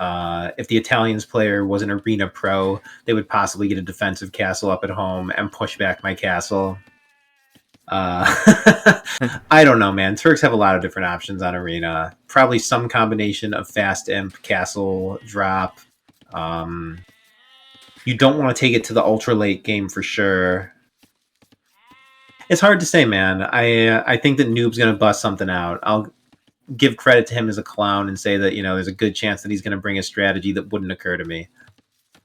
If the Italians player was an arena pro, they would possibly get a defensive castle up at home and push back my castle. I don't know, man. Turks have a lot of different options on arena. Probably some combination of fast imp, castle drop. You don't want to take it to the ultra late game for sure. It's hard to say, man. I think that Noob's going to bust something out. I'll give credit to him as a clown and say that, there's a good chance that he's going to bring a strategy that wouldn't occur to me.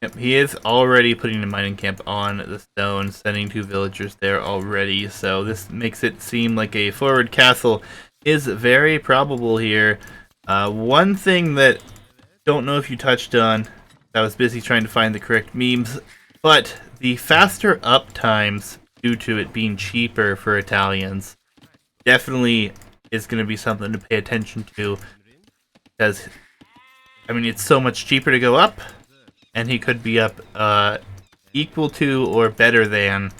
Yep, he is already putting a mining camp on the stone, sending 2 villagers there already, so this makes it seem like a forward castle is very probable here. One thing that don't know if you touched on, I was busy trying to find the correct memes, but the faster up times due to it being cheaper for Italians definitely is going to be something to pay attention to, because I mean it's so much cheaper to go up, and he could be up equal to or better than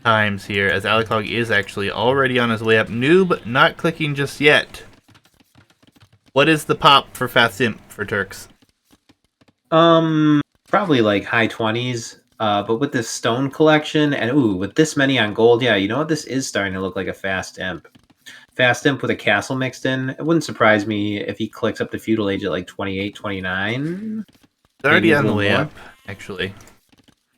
times here, as Alikog is actually already on his way up. Noob not clicking just yet. What is the pop for Fast Imp for Turks? Probably like high 20s. But with this stone collection and with this many on gold, yeah, you know what? This is starting to look like a fast imp. Fast imp with a castle mixed in. It wouldn't surprise me if he clicks up to feudal age at like 28, 29. It's already on the way up, actually.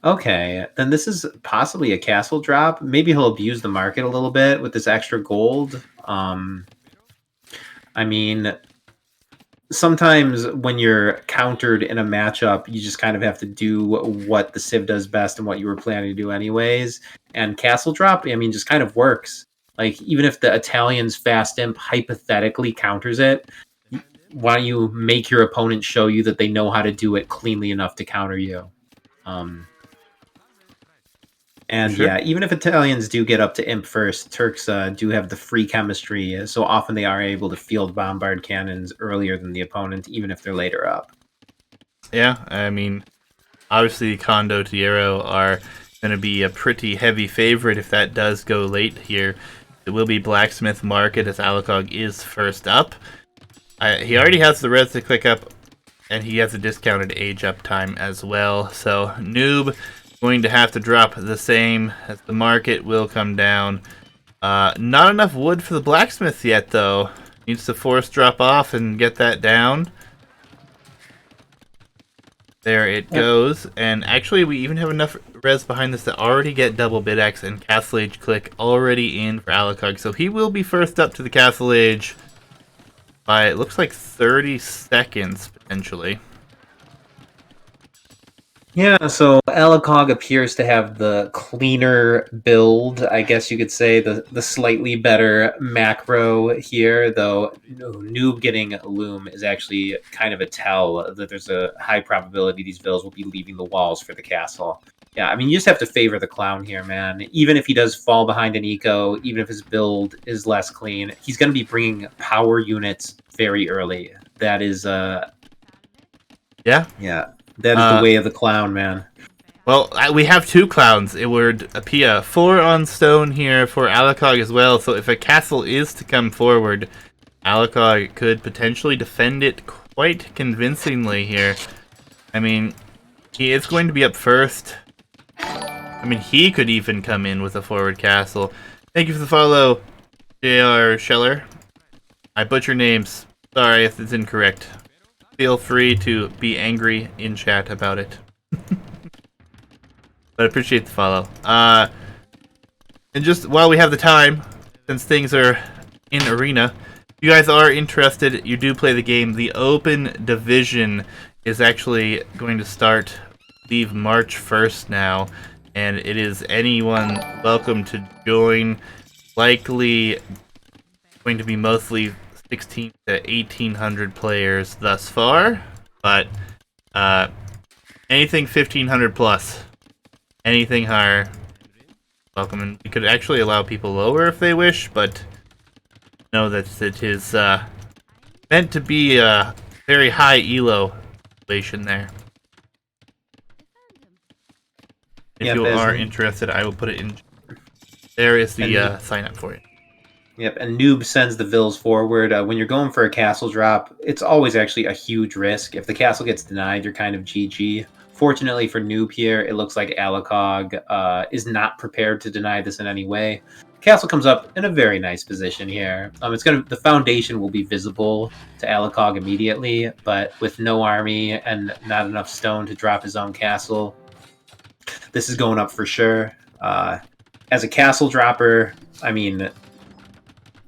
Okay, then this is possibly a castle drop. Maybe he'll abuse the market a little bit with this extra gold. I mean, sometimes when you're countered in a matchup, you just kind of have to do what the Civ does best and what you were planning to do anyways. And castle drop, I mean, just kind of works. Like, even if the Italian's fast imp hypothetically counters it, why don't you make your opponent show you that they know how to do it cleanly enough to counter you? And sure. Yeah, even if Italians do get up to imp first, Turks do have the free chemistry, so often they are able to field bombard cannons earlier than the opponent, even if they're later up. Yeah, I mean, obviously Kondo Tierro are going to be a pretty heavy favorite if that does go late here. It will be Blacksmith Market, as Alikog is first up. He already has the res to click up, and he has a discounted age up time as well. So Noob going to have to drop the same, as the market will come down. Not enough wood for the blacksmith yet, though. Needs to force drop off and get that down. There it goes. And actually, we even have enough res behind this to already get double bid axe and castle age click already in for Alikog. So he will be first up to the castle age by, it looks like 30 seconds, potentially. Yeah, so Alikog appears to have the cleaner build, I guess you could say, the slightly better macro here, though Noob getting Loom is actually kind of a tell that there's a high probability these vills will be leaving the walls for the castle. Yeah, I mean, you just have to favor the clown here, man. Even if he does fall behind an eco, even if his build is less clean, he's going to be bringing power units very early. That is, Yeah. yeah, that is the Uh, way of the clown, man. well, we have two clowns. It would appear 4 on stone here for Alikog as well. So if a castle is to come forward, Alikog could potentially defend it quite convincingly here. I mean, he is going to be up first. I mean, he could even come in with a forward castle. Thank you for the follow, JR Scheller. I butcher names. Sorry if it's incorrect. Feel free to be angry in chat about it. But I appreciate the follow. And just while we have the time, since things are in arena, if you guys are interested, you do play the game. The Open Division is actually going to start, I believe, March 1st now, and it is anyone welcome to join. Likely going to be mostly 16 to 1800 players thus far, but anything 1500 plus, anything higher, welcome. And we could actually allow people lower if they wish, but know that it is meant to be a very high elo relation there. If Yep, you are interested, I will put it in. There is the sign up for it. Yep, and Noob sends the vills forward. When you're going for a castle drop, it's always actually a huge risk. If the castle gets denied, you're kind of GG. Fortunately for Noob here, it looks like Alikog is not prepared to deny this in any way. Castle comes up in a very nice position here. The foundation will be visible to Alikog immediately, but with no army and not enough stone to drop his own castle, this is going up for sure. As a castle dropper, I mean,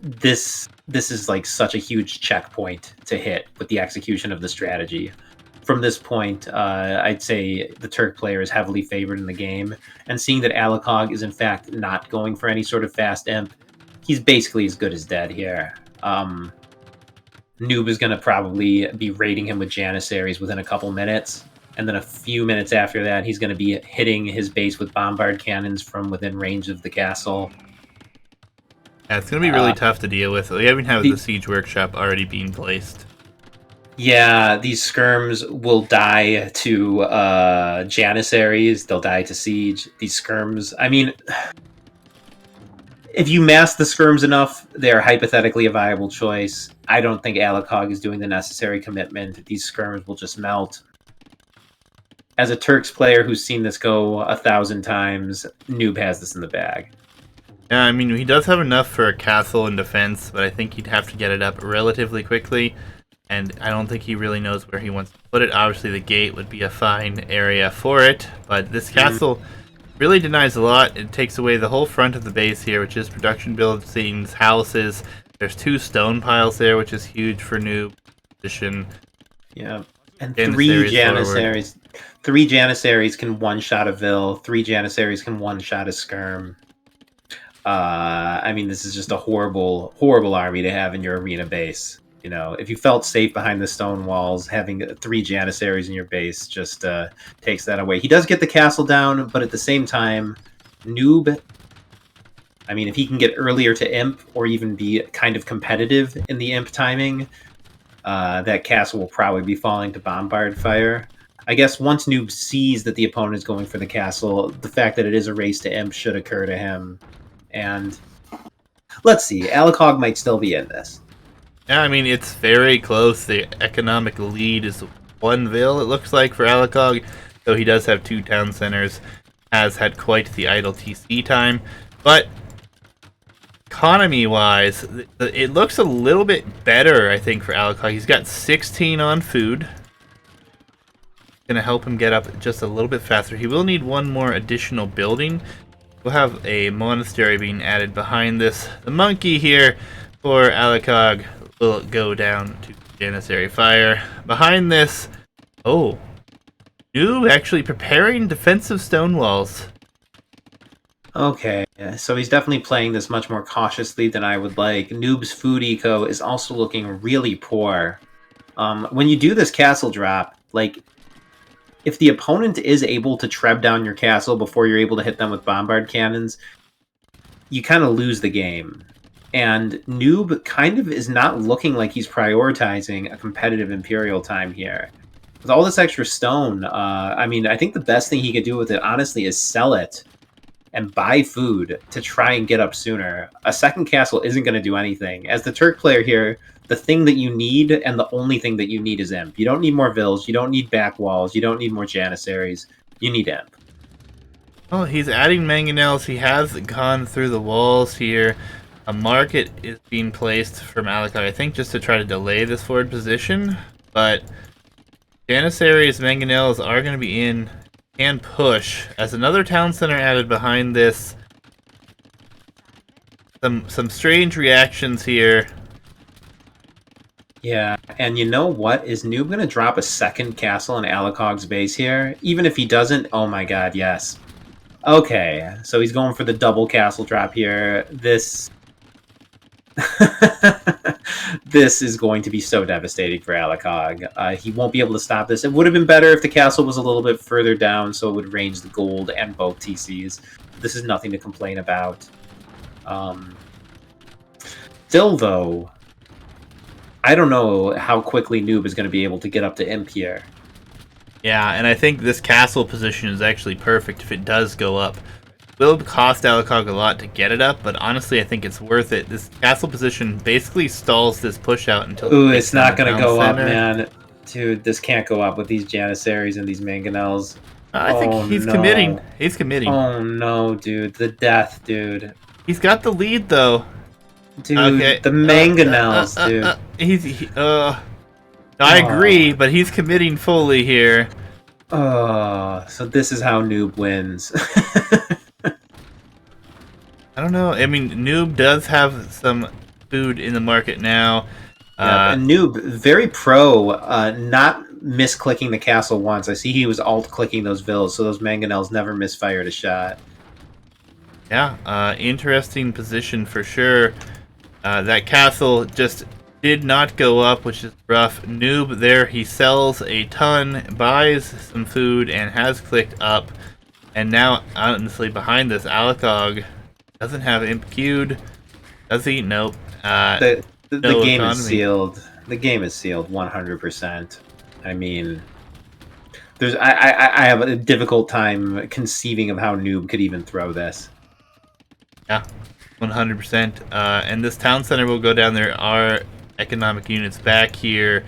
this is like such a huge checkpoint to hit with the execution of the strategy. From this point, I'd say the Turk player is heavily favored in the game, and seeing that Alikog is in fact not going for any sort of fast imp, he's basically as good as dead here. Noob is going to probably be raiding him with Janissaries within a couple minutes, and then a few minutes after that, he's going to be hitting his base with bombard cannons from within range of the castle. Yeah, it's going to be really tough to deal with. We even have the Siege Workshop already being placed. Yeah, these skirms will die to Janissaries. They'll die to Siege. These skirms, I mean, if you mass the skirms enough, they're hypothetically a viable choice. I don't think Alikog is doing the necessary commitment. These skirms will just melt. As a Turks player who's seen this go 1,000 times, Noob has this in the bag. Yeah, I mean, he does have enough for a castle and defense, but I think he'd have to get it up relatively quickly, and I don't think he really knows where he wants to put it. Obviously, the gate would be a fine area for it, but this castle really denies a lot. It takes away the whole front of the base here, which is production buildings, houses. There's 2 stone piles there, which is huge for Noob position. Yeah, and 3 Janissaries. 3 Janissaries can one-shot a Vill. 3 Janissaries can one-shot a skirm. I mean, this is just a horrible, horrible army to have in your arena base. You know, if you felt safe behind the stone walls, having 3 Janissaries in your base just takes that away. He does get the castle down, but at the same time, Noob, I mean, if he can get earlier to imp or even be kind of competitive in the imp timing, that castle will probably be falling to bombard fire. I guess once Noob sees that the opponent is going for the castle, the fact that it is a race to imp should occur to him. And let's see, Alikog might still be in this. Yeah, I mean, it's very close. The economic lead is 1 Vill, it looks like, for Alikog, though he does have 2 town centers, has had quite the idle TC time. But economy-wise, it looks a little bit better, I think, for Alikog. He's got 16 on food. Gonna help him get up just a little bit faster. He will need 1 more additional building. We'll have a monastery being added behind this. The monkey here for Alikog will go down to Janissary Fire. Behind this, oh, Noob actually preparing defensive stone walls. Okay, so he's definitely playing this much more cautiously than I would like. Noob's food eco is also looking really poor. When you do this castle drop, like, if the opponent is able to treb down your castle before you're able to hit them with bombard cannons, you kind of lose the game. And Noob kind of is not looking like he's prioritizing a competitive Imperial time here. With all this extra stone, I mean, I think the best thing he could do with it, honestly, is sell it and buy food to try and get up sooner. A second castle isn't going to do anything. As the Turk player here, the thing that you need and the only thing that you need is Imp. You don't need more Vills, you don't need back walls, you don't need more Janissaries. You need Imp. Oh, he's adding mangonels. He has gone through the walls here. A market is being placed from Alikog, I think, just to try to delay this forward position. But Janissaries, mangonels are going to be in and push. As another town center added behind this. Some strange reactions here. Yeah, and you know what? Is Noob going to drop a second castle in Alikog's base here? Even if he doesn't, oh my god, yes. Okay, so he's going for the double castle drop here. This... this is going to be so devastating for Alikog. He won't be able to stop this. It would have been better if the castle was a little bit further down so it would range the gold and both TCs. This is nothing to complain about. Still, though, I don't know how quickly Noob is going to be able to get up to Imp here. Yeah, and I think this castle position is actually perfect if it does go up. Will cost Alikog a lot to get it up, but honestly, I think it's worth it. This castle position basically stalls this push out until... Ooh, it's not going to go up, man. Dude, this can't go up with these Janissaries and these Mangonels. I think he's committing. He's committing. Oh, no, dude. The death, dude. He's got the lead, though. Dude, okay. The Mangonels, dude. I agree, but he's committing fully here. Oh, so this is how Noob wins. I don't know. I mean, Noob does have some food in the market now. Yeah, and Noob, very pro, not misclicking the castle once. I see he was alt-clicking those vills, so those Mangonels never misfired a shot. Yeah, interesting position for sure. That castle just did not go up, which is rough. Noob there, he sells a ton, buys some food, and has clicked up. And now, honestly, behind this, Alikog doesn't have imp queued. Does he? Nope. The no game economy. Is sealed. The game is sealed 100%. I mean, I have a difficult time conceiving of how Noob could even throw this. Yeah, 100%. And this town center will go down. There are economic units back here.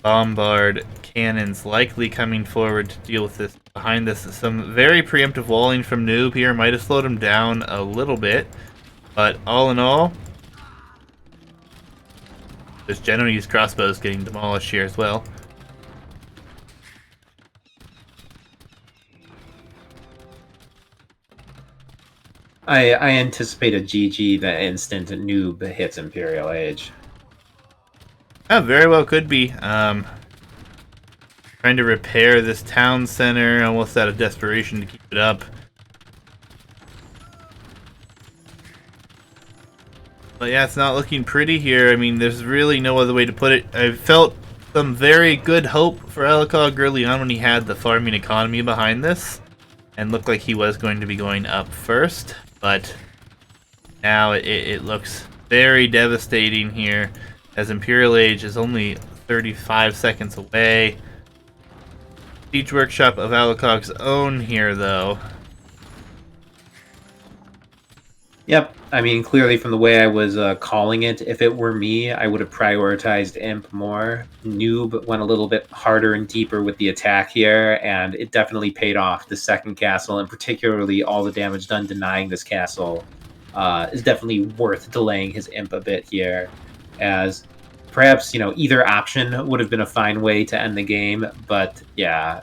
Bombard cannons likely coming forward to deal with this. Behind this, some very preemptive walling from Noob here might have slowed him down a little bit. But all in all, this Genoese crossbow is getting demolished here as well. I anticipate a GG the instant Noob hits Imperial Age. Very well could be. Trying to repair this town center, almost out of desperation to keep it up. But yeah, it's not looking pretty here. I mean, there's really no other way to put it. I felt some very good hope for Alikog early on when he had the farming economy behind this. And looked like he was going to be going up first. But now it looks very devastating here. As Imperial Age is only 35 seconds away. Siege Workshop of Alikog's own here, though. Yep. I mean, clearly from the way I was calling it, if it were me, I would have prioritized Imp more. Noob went a little bit harder and deeper with the attack here, and it definitely paid off. The second castle, and particularly all the damage done denying this castle, is definitely worth delaying his Imp a bit here. As perhaps, either option would have been a fine way to end the game, but yeah,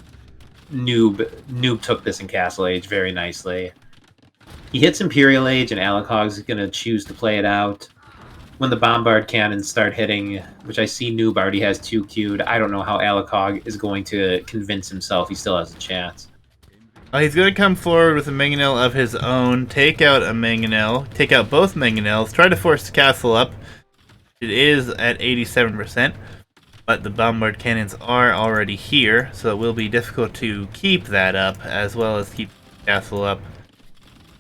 Noob took this in Castle Age very nicely. He hits Imperial Age, and Alikog's going to choose to play it out. when the bombard cannons start hitting, which I see Noob already has 2 queued, I don't know how Alikog is going to convince himself he still has a chance. He's going to come forward with a mangonel of his own, take out a mangonel, take out both mangonels, try to force the castle up. It is at 87%, but the bombard cannons are already here, so it will be difficult to keep that up, as well as keep the castle up.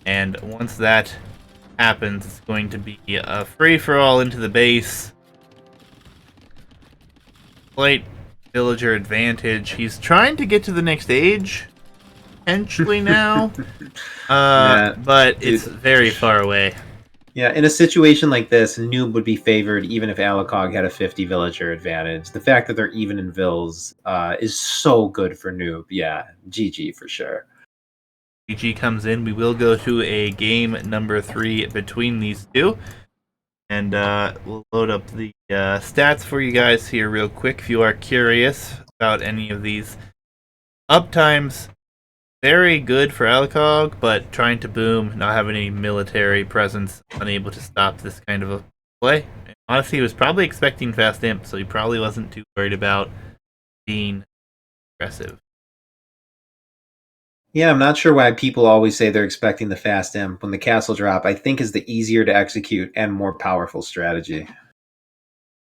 And once that happens, it's going to be a free-for-all into the base. Slight villager advantage. He's trying to get to the next age, potentially now, but it's very far away. Yeah, in a situation like this, Noob would be favored even if Alikog had a 50 villager advantage. The fact that they're even in Vills is so good for Noob. Yeah, GG for sure. GG comes in. We will go to a game number 3 between these two. And we'll load up the stats for you guys here real quick if you are curious about any of these. Uptimes, very good for Alikog, but trying to boom, not having any military presence, unable to stop this kind of a play. And honestly, he was probably expecting fast imp, so he probably wasn't too worried about being aggressive. Yeah, I'm not sure why people always say they're expecting the fast imp when the castle drop, I think, is the easier to execute and more powerful strategy.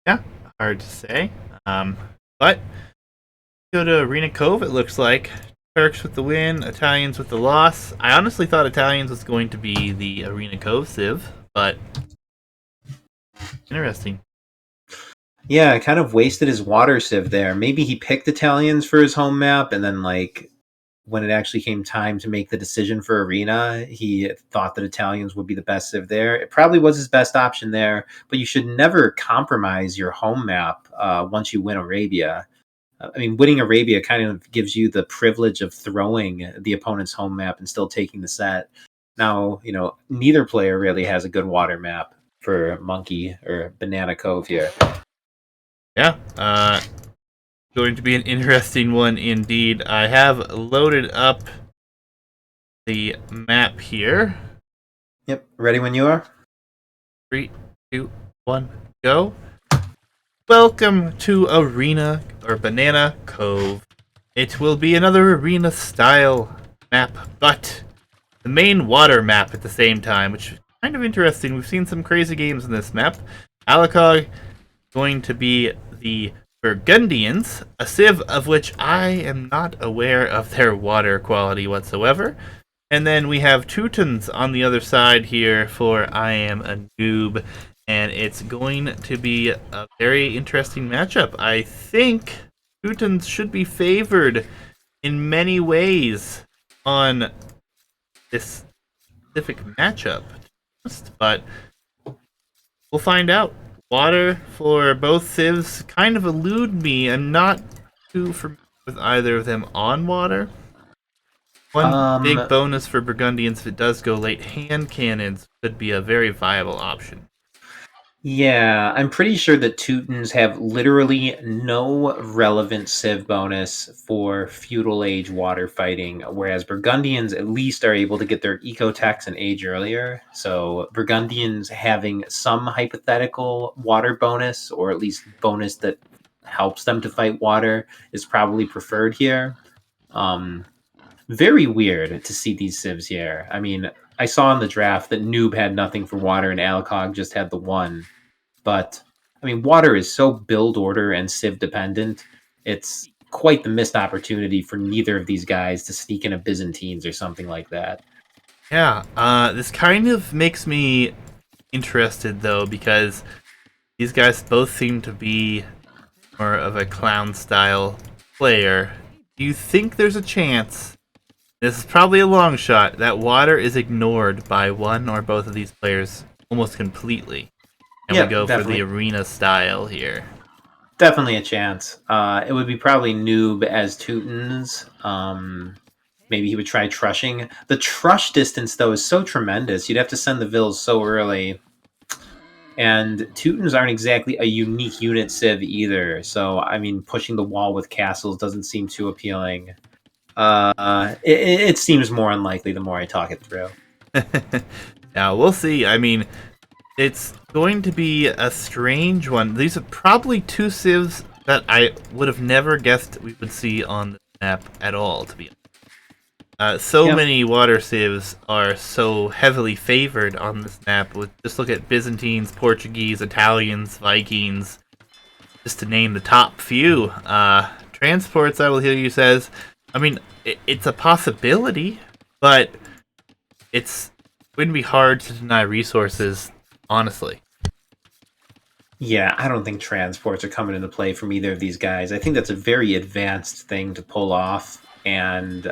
Yeah, hard to say. But go to Arena Cove, it looks like. Turks with the win, Italians with the loss. I honestly thought Italians was going to be the Arena Cove Civ, but interesting. Yeah, kind of wasted his water civ there. Maybe he picked Italians for his home map, and then like when it actually came time to make the decision for Arena, he thought that Italians would be the best civ there. It probably was his best option there, but you should never compromise your home map once you win Arabia. I mean, winning Arabia kind of gives you the privilege of throwing the opponent's home map and still taking the set. Now, neither player really has a good water map for Monkey or Banana Cove here. Yeah, going to be an interesting one indeed. I have loaded up the map here. Yep, ready when you are. 3, 2, 1, go. Welcome to Arena or Banana Cove. It will be another arena style map, but the main water map at the same time, which is kind of interesting. We've seen some crazy games in this map. Alikog going to be the Burgundians, a civ of which I am not aware of their water quality whatsoever. And then we have Teutons on the other side here for Iamanoob, and it's going to be a very interesting matchup. I think Teutons should be favored in many ways on this specific matchup, but we'll find out. Water for both civs kind of elude me. I'm not too familiar with either of them on water. One big bonus for Burgundians if it does go late, hand cannons could be a very viable option. Yeah, I'm pretty sure that Teutons have literally no relevant civ bonus for feudal age water fighting, whereas Burgundians at least are able to get their eco-tax and age earlier. So Burgundians having some hypothetical water bonus, or at least bonus that helps them to fight water, is probably preferred here. Very weird to see these civs here. I mean, I saw in the draft that Noob had nothing for water and Alikog just had the one. But, I mean, water is so build order and civ dependent. It's quite the missed opportunity for neither of these guys to sneak in a Byzantines or something like that. Yeah, this kind of makes me interested, though, because these guys both seem to be more of a clown-style player. Do you think there's a chance, this is probably a long shot, that water is ignored by one or both of these players almost completely? And we go definitely. for the arena style here. Definitely a chance. It would be probably Noob as Teutons. Maybe he would try trushing. The trush distance, though, is so tremendous. You'd have to send the Vills so early. And Teutons aren't exactly a unique unit civ either. So, I mean, pushing the wall with castles doesn't seem too appealing. It seems more unlikely the more I talk it through. Now, we'll see. I mean, It's going to be a strange one. These are probably two civs that I would have never guessed we would see on the map at all, to be honest. So Yep. many water civs are so heavily favored on this map. Just look at Byzantines, Portuguese, Italians, Vikings, just to name the top few. Transports, I will hear you says. I mean, it's a possibility, but it's going to be hard to deny resources, honestly. Yeah, I don't think transports are coming into play from either of these guys. I think that's a very advanced thing to pull off, and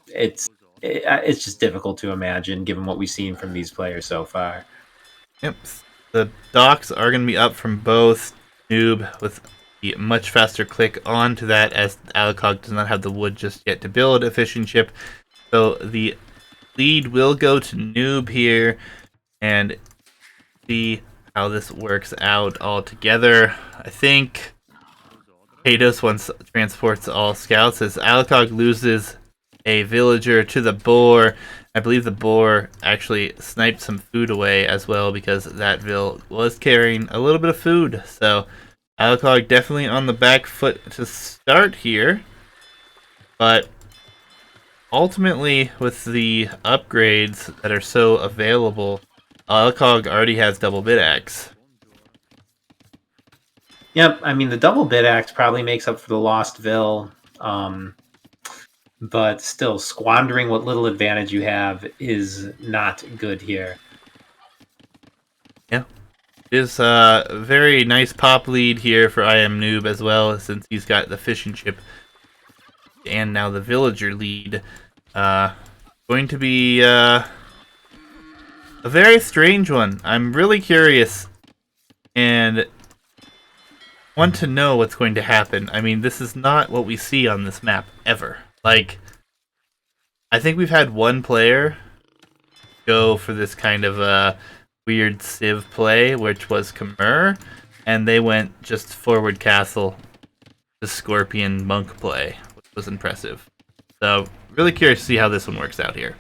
it's just difficult to imagine given what we've seen from these players so far. Yep. The docks are going to be up from both. Noob with a much faster click onto that, as Alikog does not have the wood just yet to build a fishing ship. So the lead will go to Noob here, and see how this works out all together. I think Patos once transports all scouts as Alikog loses a villager to the boar. I believe the boar actually sniped some food away as well, because that vill was carrying a little bit of food. So Alikog definitely on the back foot to start here. But ultimately, with the upgrades that are so available, Alikog already has double bid axe. Yep, I mean the double bid axe probably makes up for the lost vill, but still squandering what little advantage you have is not good here. Yeah. Is a very nice pop lead here for Iamanoob as well, since he's got the fishing ship and now the villager lead. Going to be a very strange one. I'm really curious and want to know what's going to happen. I mean, this is not what we see on this map ever. Like, I think we've had one player go for this kind of weird civ play, which was Khmer, and they went just forward castle, the Scorpion monk play, which was impressive. So, really curious to see how this one works out here.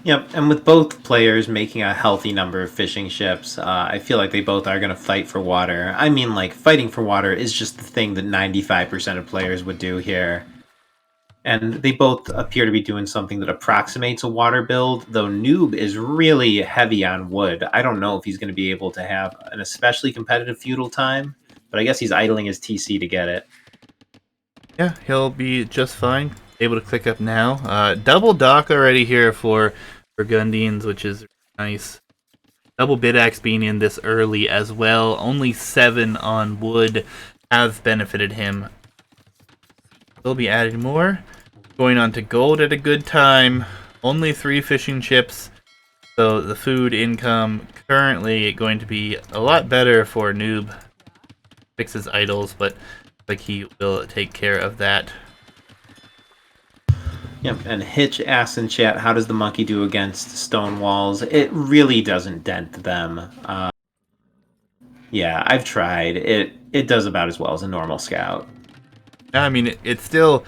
Yep, and with both players making a healthy number of fishing ships, I feel like they both are going to fight for water. I mean, like, fighting for water is just the thing that 95% of players would do here. And they both appear to be doing something that approximates a water build, though Noob is really heavy on wood. I don't know if he's going to be able to have an especially competitive feudal time, but I guess he's idling his TC to get it. Yeah, he'll be just fine. Able to click up now. Double dock already here for Burgundians, which is nice. Double bid axe being in this early as well. Only 7 on wood has benefited him. He'll be adding more. Going on to gold at a good time. Only 3 fishing chips. So the food income currently going to be a lot better for Noob. Fixes idols, but like he will take care of that. Yep, and Hitch asks in chat, how does the monkey do against stone walls? It really doesn't dent them. Yeah, I've tried. It does about as well as a normal scout. I mean, it still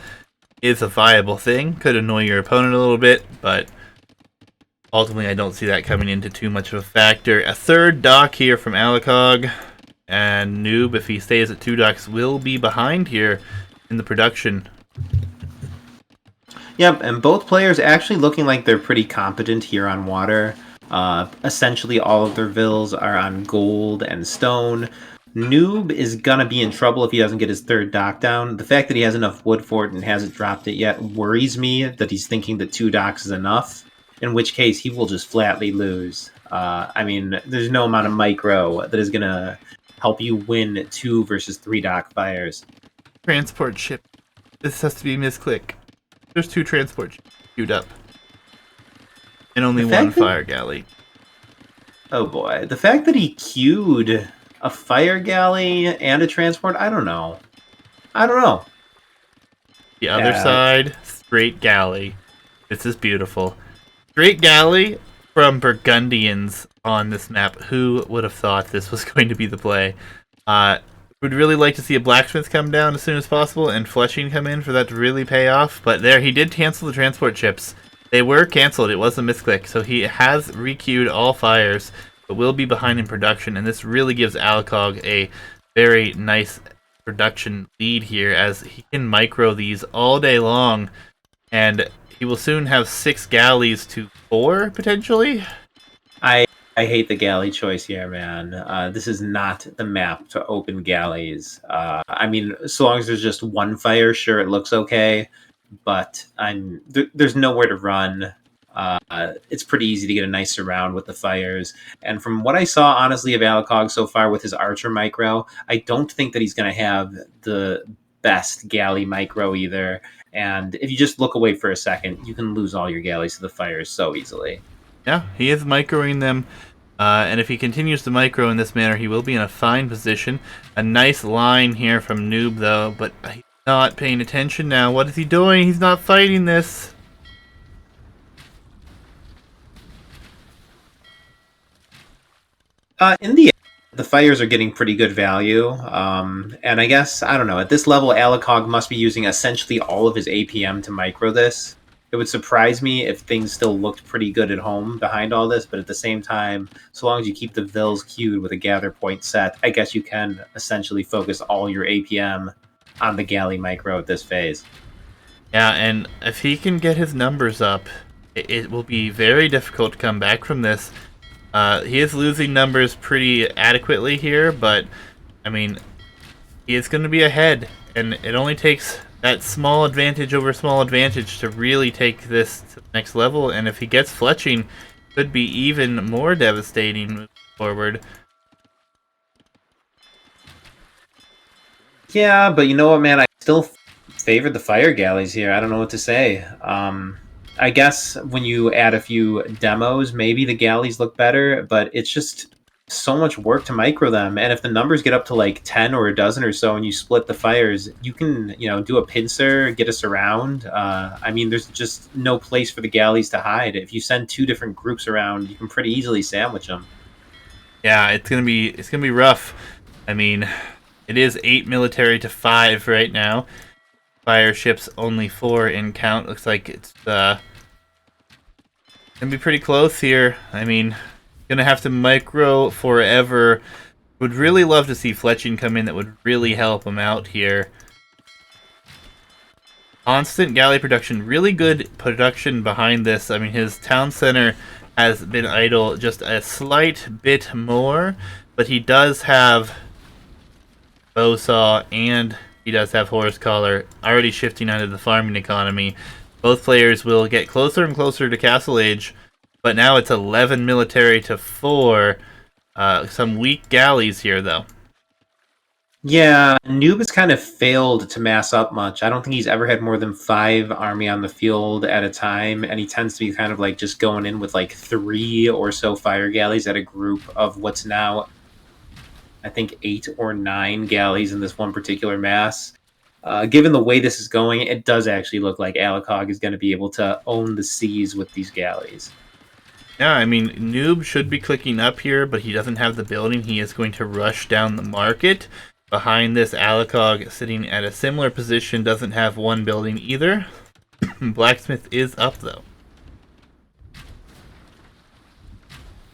is a viable thing. Could annoy your opponent a little bit, but ultimately I don't see that coming into too much of a factor. A third dock here from Alikog, and Noob, if he stays at 2 docks, will be behind here in the production. Yep, and both players actually looking like they're pretty competent here on water. Essentially all of their vills are on gold and stone. Noob is gonna be in trouble if he doesn't get his third dock down. The fact that he has enough wood for it and hasn't dropped it yet worries me, that he's thinking that 2 docks is enough, in which case he will just flatly lose. I mean, there's no amount of micro that is gonna help you win 2 versus 3 dock fires. Transport ship. This has to be misclick. There's 2 transport ships queued up. And only 1 fire galley. Oh boy. The fact that he queued a fire galley and a transport, I don't know. The other side, straight galley. This is beautiful. Straight galley from Burgundians on this map. Who would have thought this was going to be the play? Would really like to see a blacksmith come down as soon as possible and Fletching come in for that to really pay off. But there, he did cancel the transport chips. They were canceled. It was a misclick. So he has requeued all fires. but will be behind in production, and this really gives Alikog a very nice production lead here, as he can micro these all day long, and he will soon have 6 galleys to 4, potentially. I I hate the galley choice here, man. This is not the map to open galleys. I mean, so long as there's just one fire, sure, it looks okay. But there's nowhere to run. It's pretty easy to get a nice surround with the fires. And from what I saw, honestly, of Alikog so far with his Archer micro, I don't think that he's going to have the best galley micro either. And if you just look away for a second, you can lose all your galleys to the fires so easily. Yeah, he is microing them, and if he continues to micro in this manner, he will be in a fine position. A nice line here from Noob, though, but he's not paying attention now. What is he doing? He's not fighting this. In the end, the fires are getting pretty good value. And I guess, I don't know, at this level, Alikog must be using essentially all of his APM to micro this. It would surprise me if things still looked pretty good at home behind all this, but at the same time, so long as you keep the Vills queued with a gather point set, I guess you can essentially focus all your APM on the galley micro at this phase. Yeah, and if he can get his numbers up, it will be very difficult to come back from this. He is losing numbers pretty adequately here, but, I mean, he is going to be ahead, and it only takes that small advantage over small advantage to really take this to the next level, and if he gets fletching, it could be even more devastating moving forward. Yeah, but you know what, man? I still favored the fire galleys here. I don't know what to say. I guess when you add a few demos, maybe the galleys look better, but it's just so much work to micro them. And if the numbers get up to like 10 or a dozen or so and you split the fires, you can, do a pincer, get us around. I mean, there's just no place for the galleys to hide. If you send 2 different groups around, you can pretty easily sandwich them. Yeah, it's gonna be rough. I mean, it is 8 military to 5 right now. Fire ships only 4 in count. Looks like it's gonna be pretty close here. I mean, gonna have to micro forever. Would really love to see fletching come in. That would really help him out here. Constant galley production, really good production behind this. I mean, his town center has been idle just a slight bit more, but he does have Bowsaw and he does have Horse Collar already shifting onto the farming economy. Both players will get closer and closer to Castle Age, but now it's 11 military to 4. Some weak galleys here, though. Yeah, Noob has kind of failed to mass up much. I don't think he's ever had more than 5 army on the field at a time, and he tends to be kind of like just going in with like 3 or so fire galleys at a group of what's now, I think, 8 or 9 galleys in this one particular mass. Given the way this is going, it does actually look like Alikog is going to be able to own the seas with these galleys. Yeah, I mean, Noob should be clicking up here, but he doesn't have the building. He is going to rush down the market. Behind this, Alikog, sitting at a similar position, doesn't have one building either. Blacksmith is up, though.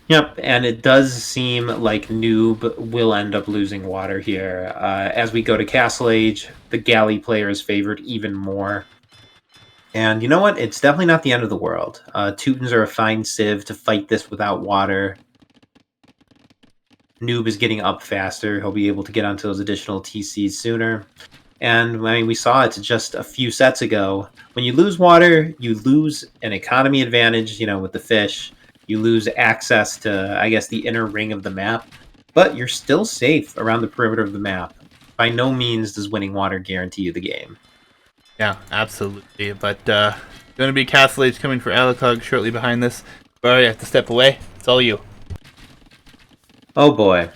Yep, and it does seem like Noob will end up losing water here. As we go to Castle Age, the galley player is favored even more. And you know what? It's definitely not the end of the world. Teutons are a fine civ to fight this without water. Noob is getting up faster. He'll be able to get onto those additional TCs sooner. And I mean, we saw it just a few sets ago. When you lose water, you lose an economy advantage, with the fish. You lose access to, I guess, the inner ring of the map. But you're still safe around the perimeter of the map. By no means does winning water guarantee you the game. Yeah, absolutely. But going to be Castle Age coming for Alikog shortly behind this. Barry, I have to step away. It's all you. Oh boy.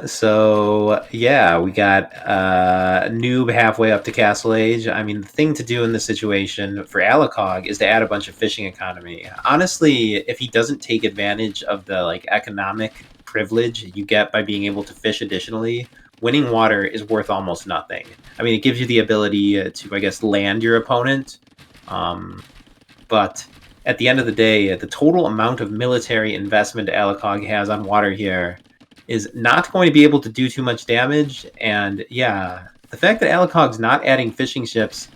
So yeah, we got Noob halfway up to Castle Age. I mean, the thing to do in this situation for Alikog is to add a bunch of fishing economy. Honestly, if he doesn't take advantage of the economic privilege you get by being able to fish additionally, winning water is worth almost nothing. I mean, it gives you the ability to, I guess, land your opponent. But at the end of the day, the total amount of military investment Alikog has on water here is not going to be able to do too much damage. And yeah, the fact that Alikog's not adding fishing ships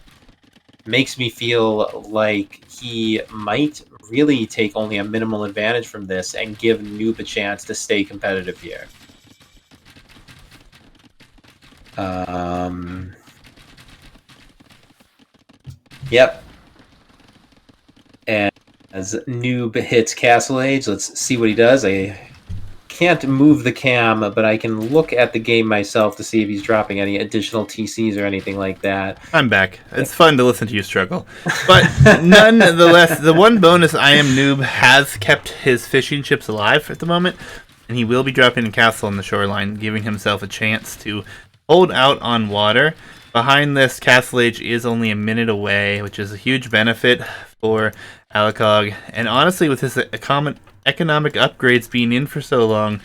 makes me feel like he might really take only a minimal advantage from this and give Noob a chance to stay competitive here. Yep. And as Noob hits Castle Age, let's see what he does. I can't move the cam, but I can look at the game myself to see if he's dropping any additional TCs or anything like that. I'm back. It's fun to listen to you struggle. But nonetheless, the one bonus Iamanoob has kept his fishing ships alive at the moment, and he will be dropping a castle on the shoreline, giving himself a chance to hold out on water. Behind this, Castle Age is only a minute away, which is a huge benefit for Alikog. And honestly, with his economic upgrades being in for so long,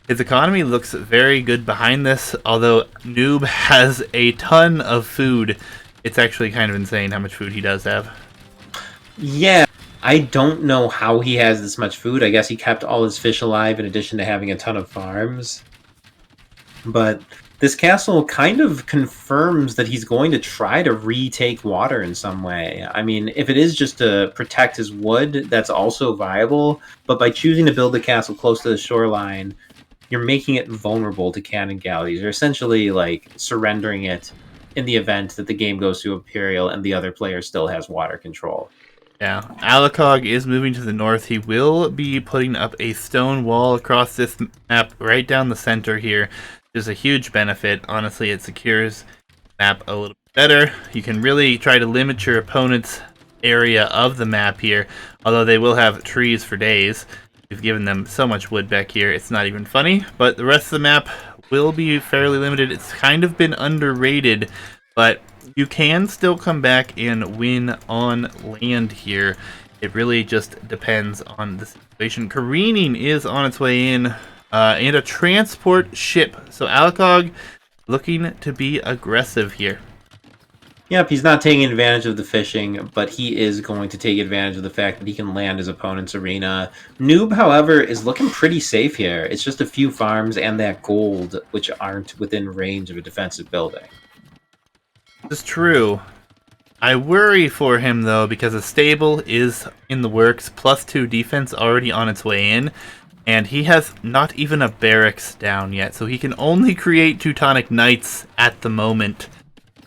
his economy looks very good behind this, although Noob has a ton of food. It's actually kind of insane how much food he does have. Yeah, I don't know how he has this much food. I guess he kept all his fish alive in addition to having a ton of farms. But this castle kind of confirms that he's going to try to retake water in some way. I mean, if it is just to protect his wood, that's also viable. But by choosing to build the castle close to the shoreline, you're making it vulnerable to cannon galleys. You're essentially like surrendering it in the event that the game goes to Imperial and the other player still has water control. Yeah, Alikog is moving to the north. He will be putting up a stone wall across this map right down the center here. There's a huge benefit. Honestly, it secures the map a little bit better. You can really try to limit your opponent's area of the map here, although they will have trees for days. We've given them so much wood back here, it's not even funny. But the rest of the map will be fairly limited. It's kind of been underrated, but you can still come back and win on land here. It really just depends on the situation. Careening is on its way in, and a transport ship. So Alikog looking to be aggressive here. Yep, he's not taking advantage of the fishing, but he is going to take advantage of the fact that he can land his opponent's arena. Noob, however, is looking pretty safe here. It's just a few farms and that gold, which aren't within range of a defensive building. It's true. I worry for him, though, because a stable is in the works, +2 defense already on its way in, and he has not even a barracks down yet, so he can only create Teutonic Knights at the moment.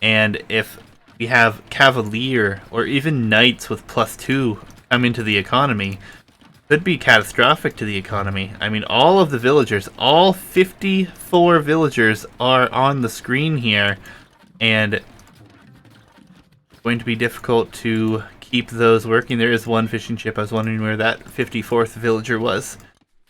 And if we have Cavalier or even Knights with +2 come into the economy, could be catastrophic to the economy. I mean, all of the villagers, all 54 villagers are on the screen here, and it's going to be difficult to keep those working. There is one fishing ship. I was wondering where that 54th villager was.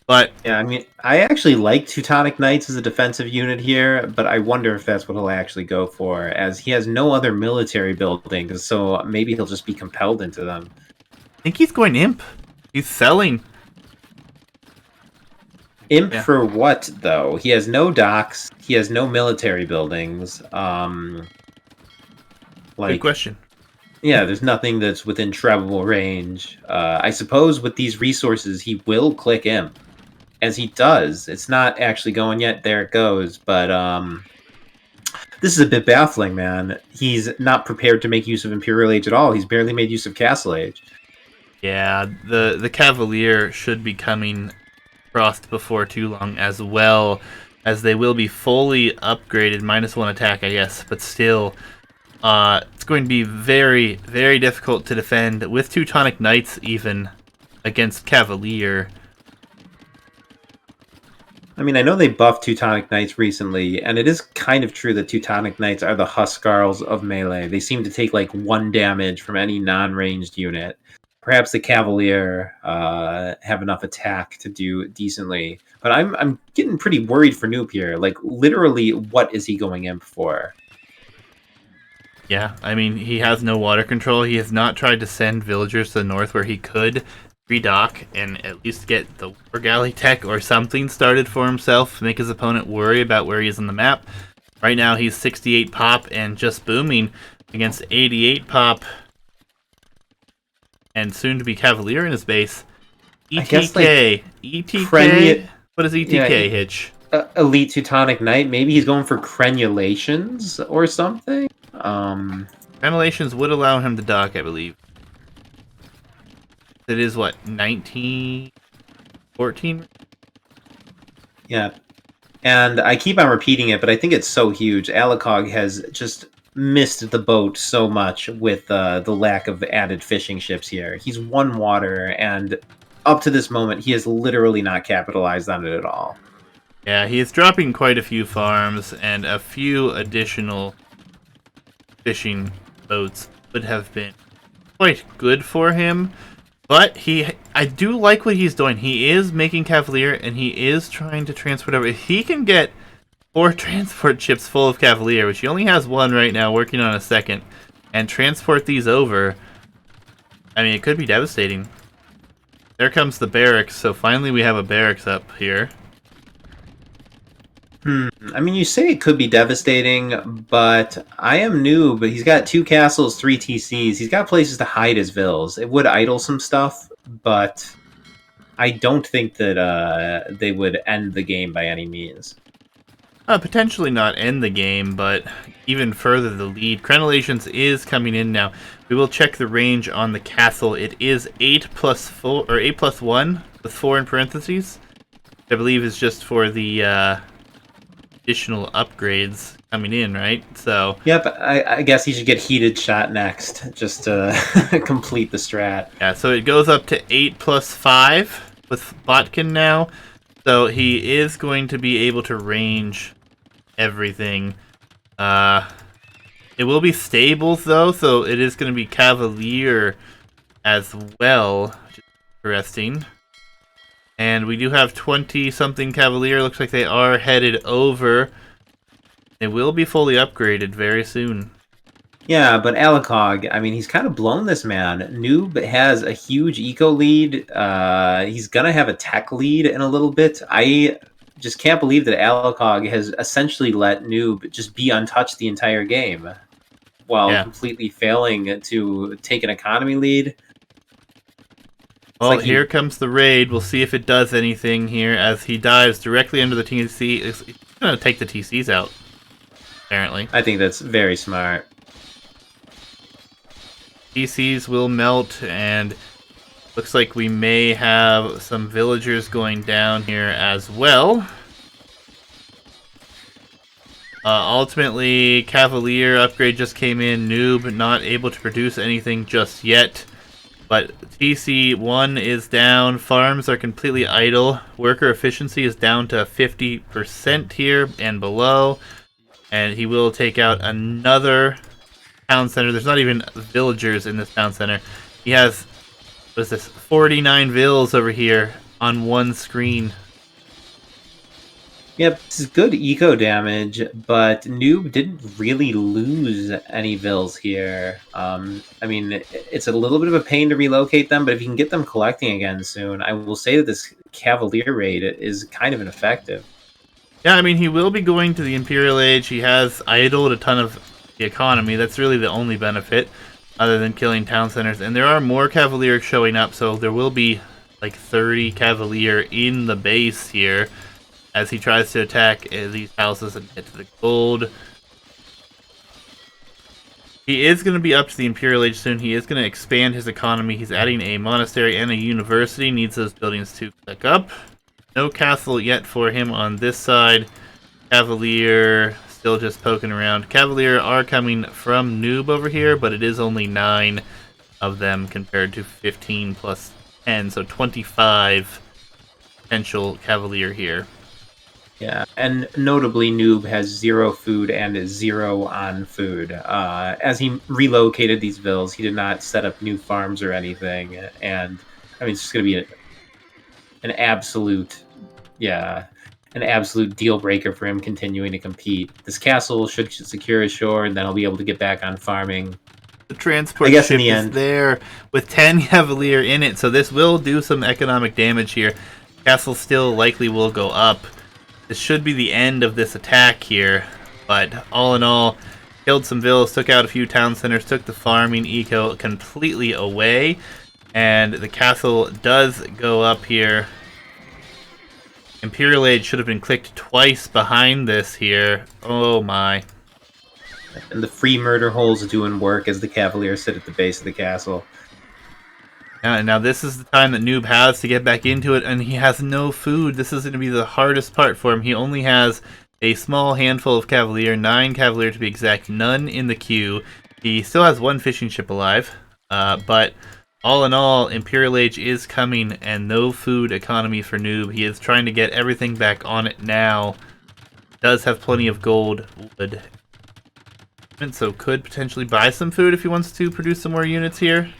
But yeah, I mean, I actually like Teutonic Knights as a defensive unit here, but I wonder if that's what he'll actually go for, as he has no other military buildings, so maybe he'll just be compelled into them. I think he's going Imp. He's selling. Imp for what, though? He has no docks. He has no military buildings. Good question. Yeah, there's nothing that's within travelable range. I suppose with these resources, he will click Imp. As he does. It's not actually going yet. There it goes. But this is a bit baffling, man. He's not prepared to make use of Imperial Age at all. He's barely made use of Castle Age. Yeah, the Cavalier should be coming across before too long, as well as they will be fully upgraded, -1 attack, I guess, but still, it's going to be very, very difficult to defend with Teutonic Knights even against Cavalier. I mean, I know they buffed Teutonic Knights recently, and it is kind of true that Teutonic Knights are the Huskarls of melee. They seem to take like 1 damage from any non-ranged unit. Perhaps the Cavalier have enough attack to do decently, but I'm getting pretty worried for Noob here. Like, literally, what is he going Imp for? Yeah, I mean, he has no water control. He has not tried to send villagers to the north where he could redock and at least get the War Galley tech or something started for himself, make his opponent worry about where he is on the map. Right now, he's 68 pop and just booming against 88 pop. and soon to be Cavalier in his base. I guess, like, ETK. ETK? What is ETK, Hitch? Elite Teutonic Knight. Maybe he's going for crenulations or something. Crenulations would allow him to dock, I believe. It is what, 1914? Yeah. And I keep on repeating it, but I think it's so huge. Alikog has just missed the boat so much with the lack of added fishing ships here. He's one water, and up to this moment, he has literally not capitalized on it at all. Yeah, he is dropping quite a few farms, and a few additional fishing boats would have been quite good for him. But I do like what he's doing. He is making Cavalier, and he is trying to transport over. If he can get 4 transport ships full of Cavalier, which he only has 1 right now, working on a second, and transport these over, I mean, it could be devastating. There comes the barracks, so finally we have a barracks up here. I mean, you say it could be devastating, but Iamanoob, he's got 2 castles, 3 TCs. He's got places to hide his vills. It would idle some stuff, but I don't think that they would end the game by any means. Potentially not end the game, but even further the lead. Crenulations is coming in now. We will check the range on the castle. It is 8+4 or 8+1 with 4 in parentheses. I believe is just for the additional upgrades coming in, right? So yep, I guess he should get heated shot next, just to complete the strat. Yeah, so it goes up to 8+5 with Botkin now. So he is going to be able to range everything. It will be stables though, so it is going to be Cavalier as well, which is interesting. And we do have 20-something Cavalier. Looks like they are headed over. They will be fully upgraded very soon. Yeah, but Alikog, I mean, he's kind of blown this man. Noob has a huge eco lead. He's going to have a tech lead in a little bit. I just can't believe that Alikog has essentially let Noob just be untouched the entire game while completely failing to take an economy lead. Well, like here comes the raid. We'll see if it does anything here as he dives directly under the TC. He's going to take the TCs out, apparently. I think that's very smart. TCs will melt, and looks like we may have some villagers going down here as well. Ultimately, Cavalier upgrade just came in. Noob not able to produce anything just yet. But TC1 is down. Farms are completely idle. Worker efficiency is down to 50% here and below. And he will take out another town center. There's not even villagers in this town center. He has, what is this, 49 vills over here on one screen. Yep, this is good eco damage, but Noob didn't really lose any vills here. I mean, it's a little bit of a pain to relocate them, but if you can get them collecting again soon, I will say that this Cavalier raid is kind of ineffective. Yeah, I mean, he will be going to the Imperial Age. He has idled a ton of the economy. That's really the only benefit, other than killing town centers. And there are more Cavalier showing up, so there will be like 30 Cavalier in the base here as he tries to attack these houses and get to the gold. He is going to be up to the Imperial Age soon. He is going to expand his economy. He's adding a monastery and a university. Needs those buildings to click up. No castle yet for him on this side. Cavalier still just poking around. Cavalier are coming from Noob over here, but it is only 9 of them compared to 15 plus 10, so 25 potential Cavalier here. Yeah, and notably, Noob has 0 food and 0 on food. As he relocated these vills, he did not set up new farms or anything, and I mean, it's just going to be an absolute, an absolute deal breaker for him continuing to compete. This castle should secure his shore, and then he'll be able to get back on farming. The transport ship is there with 10 Cavalier in it, so this will do some economic damage here. Castle still likely will go up. This should be the end of this attack here, but all in all, killed some villas, took out a few town centers, took the farming eco completely away. And the castle does go up here. Imperial Age should have been clicked twice behind this here. Oh my. And the free murder holes doing work as the Cavaliers sit at the base of the castle. Now this is the time that Noob has to get back into it, and he has no food. This is going to be the hardest part for him. He only has a small handful of Cavalier, 9 Cavalier to be exact, none in the queue. He still has 1 fishing ship alive, but all in all, Imperial Age is coming, and no food economy for Noob. He is trying to get everything back on it now. Does have plenty of gold wood, so could potentially buy some food if he wants to produce some more units here.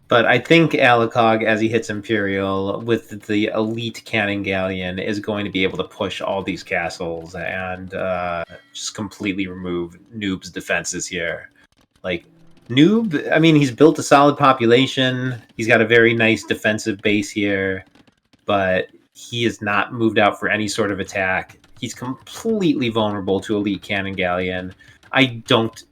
But I think Alikog, as he hits Imperial with the elite cannon galleon, is going to be able to push all these castles and just completely remove Noob's defenses here. Like, Noob, I mean, he's built a solid population. He's got a very nice defensive base here, but he is not moved out for any sort of attack. He's completely vulnerable to elite cannon galleon. I don't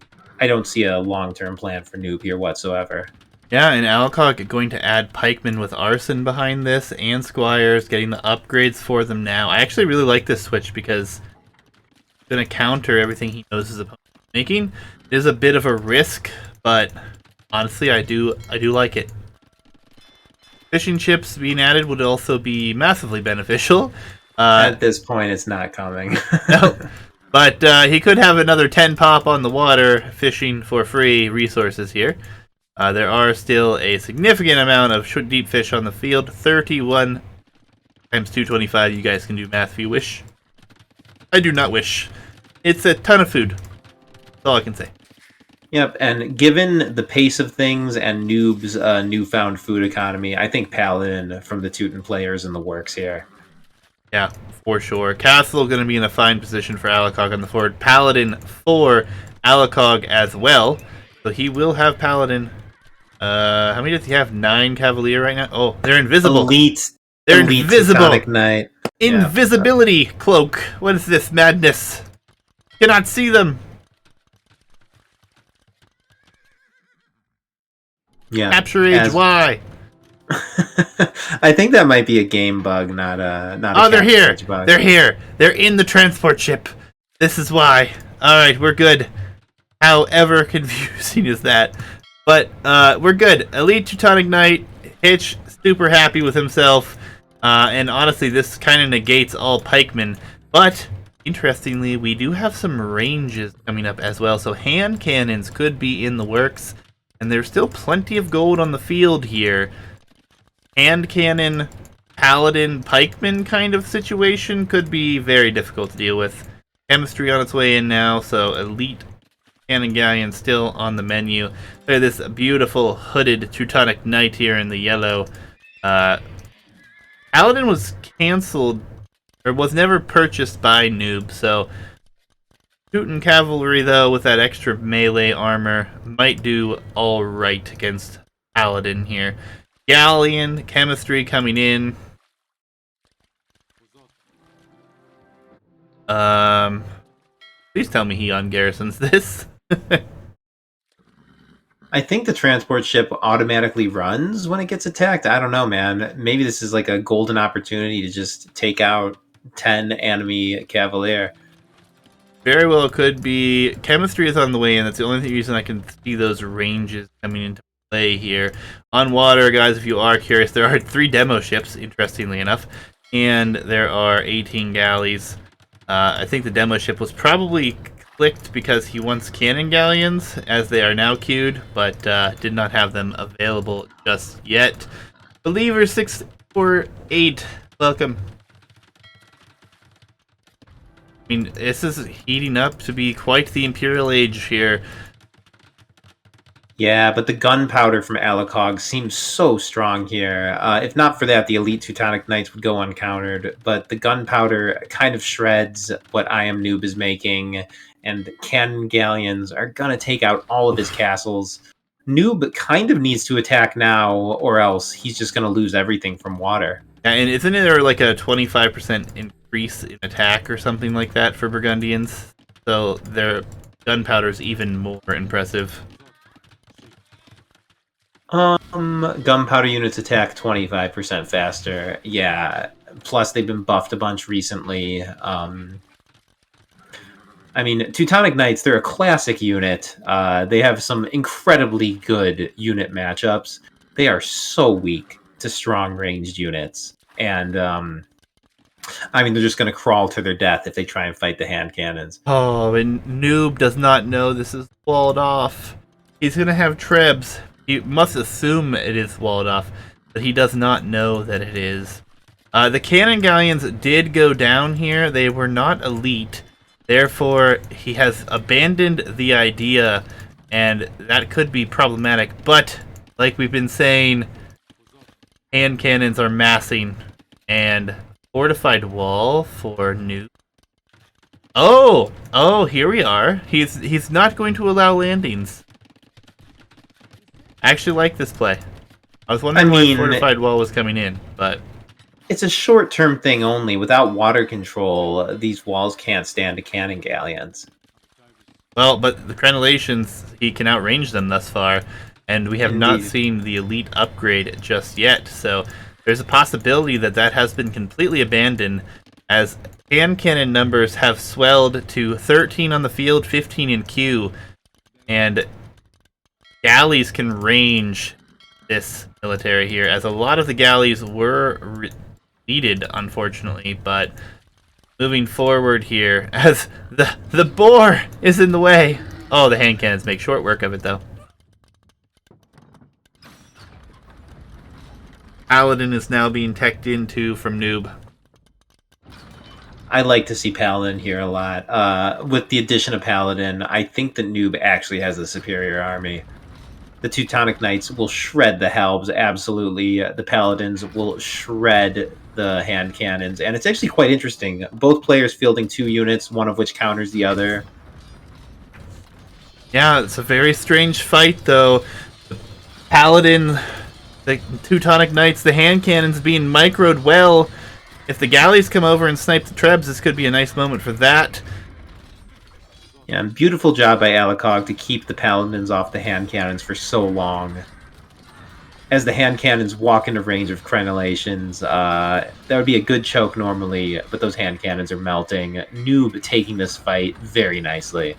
see a long-term plan for Noob here whatsoever. Yeah, and Alikog going to add pikemen with arson behind this, and squires, getting the upgrades for them now. I actually really like this switch because it's going to counter everything he knows his opponent is making. It is a bit of a risk, but honestly, I do like it. Fishing ships being added would also be massively beneficial. At this point, it's not coming. No, but he could have another 10 pop on the water, fishing for free resources here. There are still a significant amount of deep fish on the field. 31 times 225. You guys can do math if you wish. I do not wish. It's a ton of food. That's all I can say. Yep, and given the pace of things and Noob's newfound food economy, I think Paladin from the Teuton players in the works here. Yeah, for sure. Castle going to be in a fine position for Alikog on the forward. Paladin for Alikog as well. So he will have Paladin. How many does he have? 9 Cavalier right now? Oh, they're invisible. They're invisible. Knight. Invisibility cloak. What is this madness? Cannot see them. Yeah. Capture age. Why? I think that might be a game bug, not a. Oh, they're here. They're here. They're in the transport ship. This is why. All right, we're good. However confusing is that? But we're good. Elite Teutonic Knight, Hitch, super happy with himself. And honestly, this kind of negates all pikemen. But, interestingly, we do have some ranges coming up as well. So hand cannons could be in the works. And there's still plenty of gold on the field here. Hand cannon, paladin, pikeman kind of situation could be very difficult to deal with. Chemistry on its way in now, so elite cannon galleon still on the menu. Look at this beautiful hooded Teutonic Knight here in the yellow. Paladin was canceled, or was never purchased by Noob, so Teuton Cavalry, though, with that extra melee armor, might do alright against Paladin here. Galleon, chemistry coming in. Please tell me he ungarrisons this. I think the transport ship automatically runs when it gets attacked. I don't know, man. Maybe this is like a golden opportunity to just take out 10 enemy Cavalier. Very well could be. Chemistry is on the way in. That's the only reason I can see those ranges coming into play here. On water, guys, if you are curious, there are 3 demo ships, interestingly enough, and there are 18 galleys. I think the demo ship was probably clicked because he wants cannon galleons, as they are now queued, but did not have them available just yet. Believer 648, welcome. I mean, this is heating up to be quite the Imperial Age here. Yeah, but the gunpowder from Alikog seems so strong here. If not for that, the Elite Teutonic Knights would go uncountered, but the gunpowder kind of shreds what Iamanoob is making, and cannon galleons are going to take out all of his castles. Noob kind of needs to attack now, or else he's just going to lose everything from water. Yeah, and isn't there like a 25% increase in attack or something like that for Burgundians? So their gunpowder is even more impressive. Gunpowder units attack 25% faster. Yeah. Plus, they've been buffed a bunch recently. I mean, Teutonic Knights, they're a classic unit. They have some incredibly good unit matchups. They are so weak to strong ranged units. And, I mean, they're just going to crawl to their death if they try and fight the hand cannons. Oh, and Noob does not know this is walled off. He's gonna have Trebs. He must assume it is walled off, but he does not know that it is. The Cannon Galleons did go down here. They were not elite. Therefore, he has abandoned the idea, and that could be problematic. But, like we've been saying, hand cannons are massing, and fortified wall for Noob. Oh, here we are. He's not going to allow landings. I actually like this play. I was wondering why fortified wall was coming in, but it's a short-term thing only. Without water control, these walls can't stand a cannon galleons. Well, but the crenellations, he can outrange them thus far, and we have not seen the elite upgrade just yet, so there's a possibility that that has been completely abandoned, as hand cannon numbers have swelled to 13 on the field, 15 in queue, and galleys can range this military here, as a lot of the galleys were needed, unfortunately, but moving forward here, as the boar is in the way. Oh, the hand cannons make short work of it, though. Paladin is now being teched into from Noob. I like to see Paladin here a lot. With the addition of Paladin, I think that Noob actually has a superior army. The Teutonic Knights will shred the Halbs, absolutely. The Paladins will shred the hand cannons, and it's actually quite interesting. Both players fielding 2 units, one of which counters the other. Yeah, it's a very strange fight, though. The Paladin, the Teutonic Knights, the hand cannons being microed well. If the galleys come over and snipe the Trebs, this could be a nice moment for that. Yeah, beautiful job by Alikog to keep the Paladins off the hand cannons for so long. As the hand cannons walk into range of crenellations, that would be a good choke normally, but those hand cannons are melting. Noob taking this fight very nicely.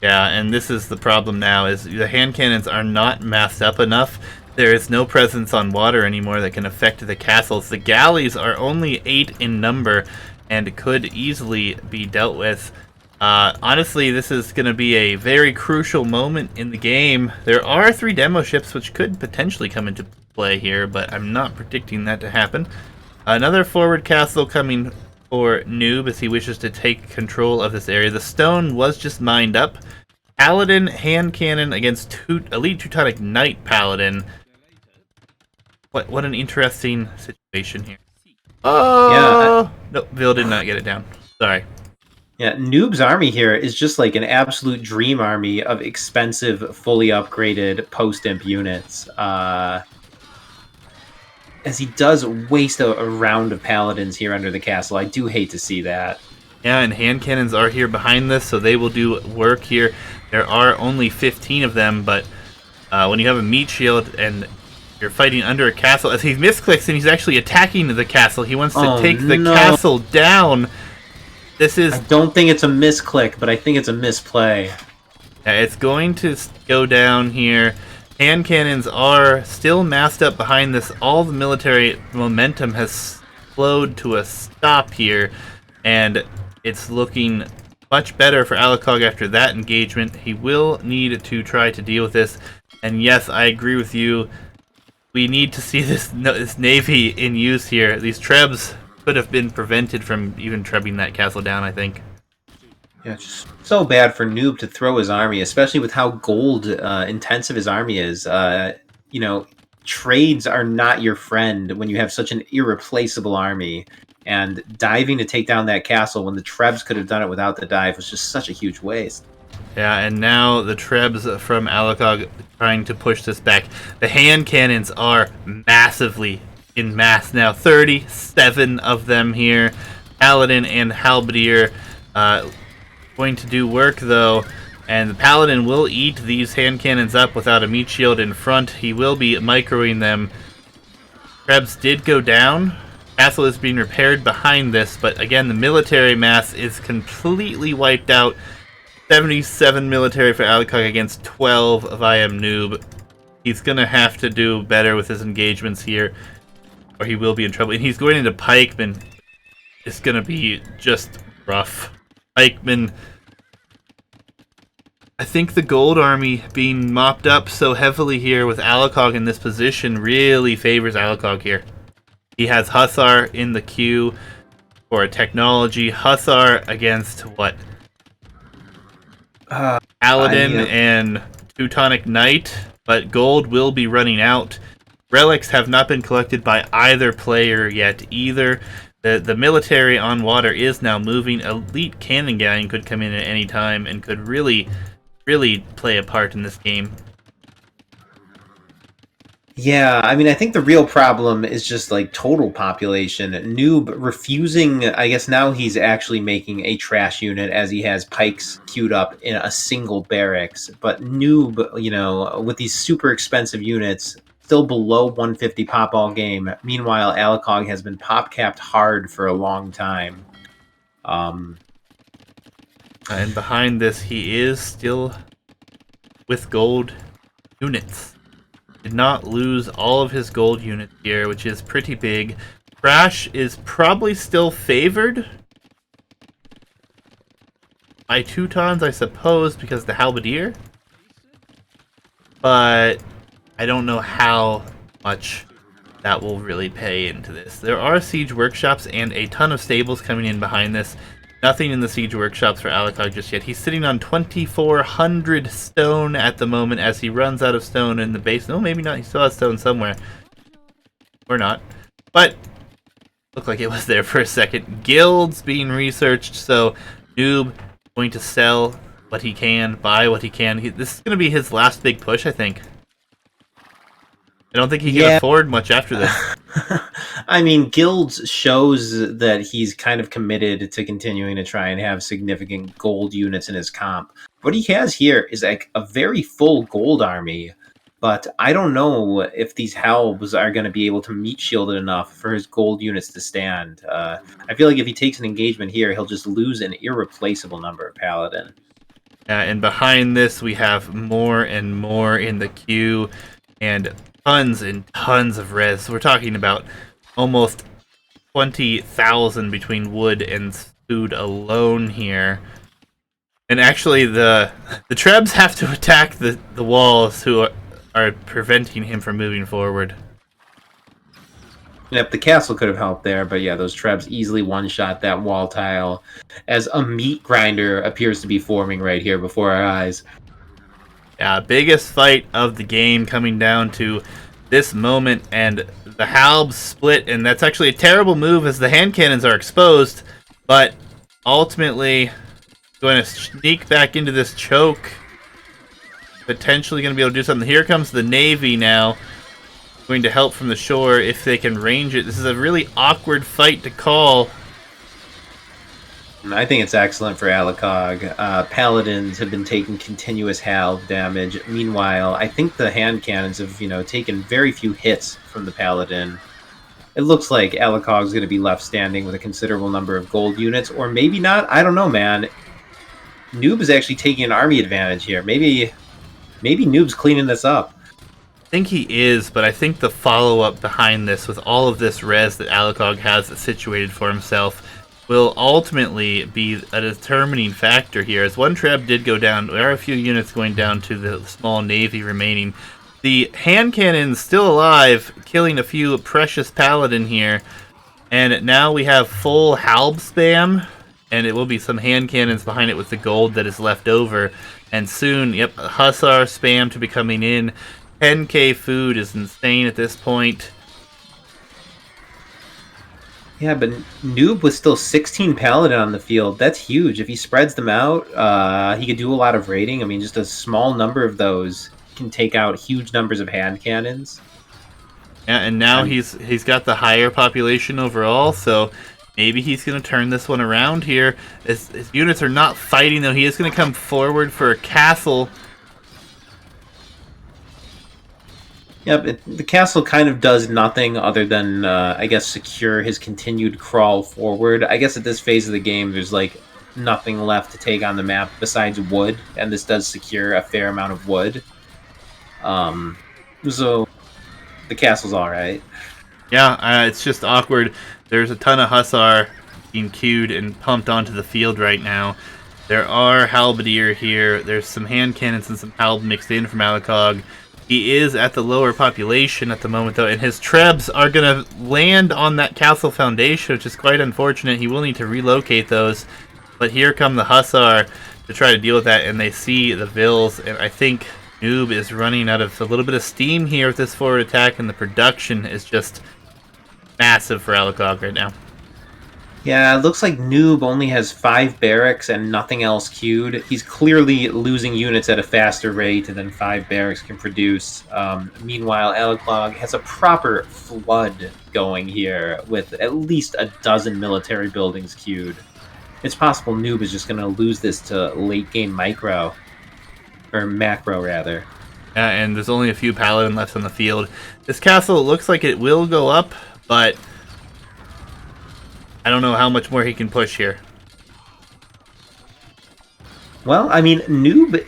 Yeah, and this is the problem now, is the hand cannons are not massed up enough. There is no presence on water anymore that can affect the castles. The galleys are only 8 in number and could easily be dealt with. Honestly, this is going to be a very crucial moment in the game. There are 3 demo ships which could potentially come into play here, but I'm not predicting that to happen. Another forward castle coming for Noob as he wishes to take control of this area. The stone was just mined up. Paladin hand cannon against Elite Teutonic Knight Paladin. What an interesting situation here. Oh! Yeah, nope, Vil did not get it down. Sorry. Yeah, Noob's army here is just like an absolute dream army of expensive, fully upgraded post-imp units. As he does waste a round of paladins here under the castle. I do hate to see that. Yeah, and hand cannons are here behind this, so they will do work here. There are only 15 of them, but when you have a meat shield and you're fighting under a castle, as he misclicks and he's actually attacking the castle, he wants to take the castle down. This is... I don't think it's a misclick, but I think it's a misplay. Yeah, it's going to go down here. Hand cannons are still massed up behind this. All the military momentum has slowed to a stop here, and it's looking much better for Alikog after that engagement. He will need to try to deal with this, and yes, I agree with you. We need to see this navy in use here. These Trebs could have been prevented from even trebbing that castle down, I think. Yeah, it's just so bad for Noob to throw his army, especially with how gold intensive his army is. You know, trades are not your friend when you have such an irreplaceable army. And diving to take down that castle when the Trebs could have done it without the dive was just such a huge waste. Yeah, and now the Trebs from Alikog trying to push this back. The hand cannons are massively in mass now. 37 of them here. Paladin and Halberdier going to do work, though. And the Paladin will eat these hand cannons up without a meat shield in front. He will be microing them. Krebs did go down. Castle is being repaired behind this, but again, the military mass is completely wiped out. 77 military for Alikog against 12 of Iamanoob. He's going to have to do better with his engagements here, or he will be in trouble. And he's going into Pikeman. It's going to be just rough. Pikeman, I think the gold army being mopped up so heavily here with Alikog in this position really favors Alikog here. He has Hussar in the queue for a technology. Hussar against what? Paladin and Teutonic Knight, but gold will be running out. Relics have not been collected by either player yet either. The military on water is now moving. Elite Cannon Gang could come in at any time and could really play a part in this game. Yeah, I mean, I think the real problem is just like total population. Noob refusing, I guess now he's actually making a trash unit as he has pikes queued up in a single barracks. But Noob, you know, with these super expensive units, still below 150 pop all game. Meanwhile, Alikog has been pop capped hard for a long time. And behind this, he is still with gold units. Did not lose all of his gold units here, which is pretty big. Crash is probably still favored by Teutons, I suppose, because the Halberdier. But I don't know how much that will really pay into this. There are siege workshops and a ton of stables coming in behind this. Nothing in the siege workshops for Alikog just yet. He's sitting on 2,400 stone at the moment as he runs out of stone in the base. No, maybe not. He still has stone somewhere. Or not. But looked like it was there for a second. Guilds being researched, so Noob going to sell what he can, buy what he can. This is going to be his last big push, I think. I don't think he can afford much after this. I mean, Guilds shows that he's kind of committed to continuing to try and have significant gold units in his comp. What he has here is like a very full gold army, but I don't know if these halbs are going to be able to meat shield it enough for his gold units to stand. I feel like if he takes an engagement here, he'll just lose an irreplaceable number of Paladin. And behind this, we have more and more in the queue, and tons and tons of res. We're talking about almost 20,000 between wood and food alone here. And actually, the Trebs have to attack the walls who are preventing him from moving forward. Yep, the castle could have helped there, but yeah, those Trebs easily one-shot that wall tile as a meat grinder appears to be forming right here before our eyes. Yeah, biggest fight of the game coming down to this moment, and the halbs split, and that's actually a terrible move as the hand cannons are exposed, but ultimately going to sneak back into this choke. Potentially going to be able to do something. Here comes the Navy now, going to help from the shore if they can range it. This is a really awkward fight to call. I think it's excellent for Alikog. Paladins have been taking continuous halb damage. Meanwhile, I think the hand cannons have, taken very few hits from the Paladin. It looks like Alikog's going to be left standing with a considerable number of gold units, or maybe not. I don't know, man. Noob is actually taking an army advantage here. Maybe Noob's cleaning this up. I think he is, but I think the follow-up behind this, with all of this res that Alikog has situated for himself, will ultimately be a determining factor here. As one Treb did go down, there are a few units going down to the small navy remaining. The hand cannon's still alive, killing a few precious paladin here. And now we have full halb spam, and it will be some hand cannons behind it with the gold that is left over. And soon, yep, Hussar spam to be coming in. 10k food is insane at this point. Yeah, but Noob with still 16 Paladin on the field. That's huge. If he spreads them out, he could do a lot of raiding. I mean, just a small number of those can take out huge numbers of hand cannons. Yeah, and now he's got the higher population overall, so Maybe he's going to turn this one around here. His units are not fighting, though. He is going to come forward for a castle. Yep, the castle kind of does nothing other than, I guess, secure his continued crawl forward. I guess at this phase of the game, there's, like, nothing left to take on the map besides wood, and this does secure a fair amount of wood. So the castle's alright. Yeah, it's just awkward. There's a ton of Hussar being queued and pumped onto the field right now. There are Halberdier here. There's some hand cannons and some Halb mixed in from Alikog. He is at the lower population at the moment, though, and his Trebs are going to land on that castle foundation, which is quite unfortunate. He will need to relocate those. But here come the Hussar to try to deal with that, and they see the Vills, and I think Noob is running out of a little bit of steam here with this forward attack, and the production is just massive for Alikog right now. Yeah, it looks like Noob only has 5 barracks and nothing else queued. He's clearly losing units at a faster rate than 5 barracks can produce. Meanwhile, Alikog has a proper flood going here with at least a dozen military buildings queued. It's possible Noob is just going to lose this to late game micro. Or macro, rather. Yeah, and there's only a few Paladin left on the field. This castle looks like it will go up, but I don't know how much more he can push here. Well, I mean, Noob,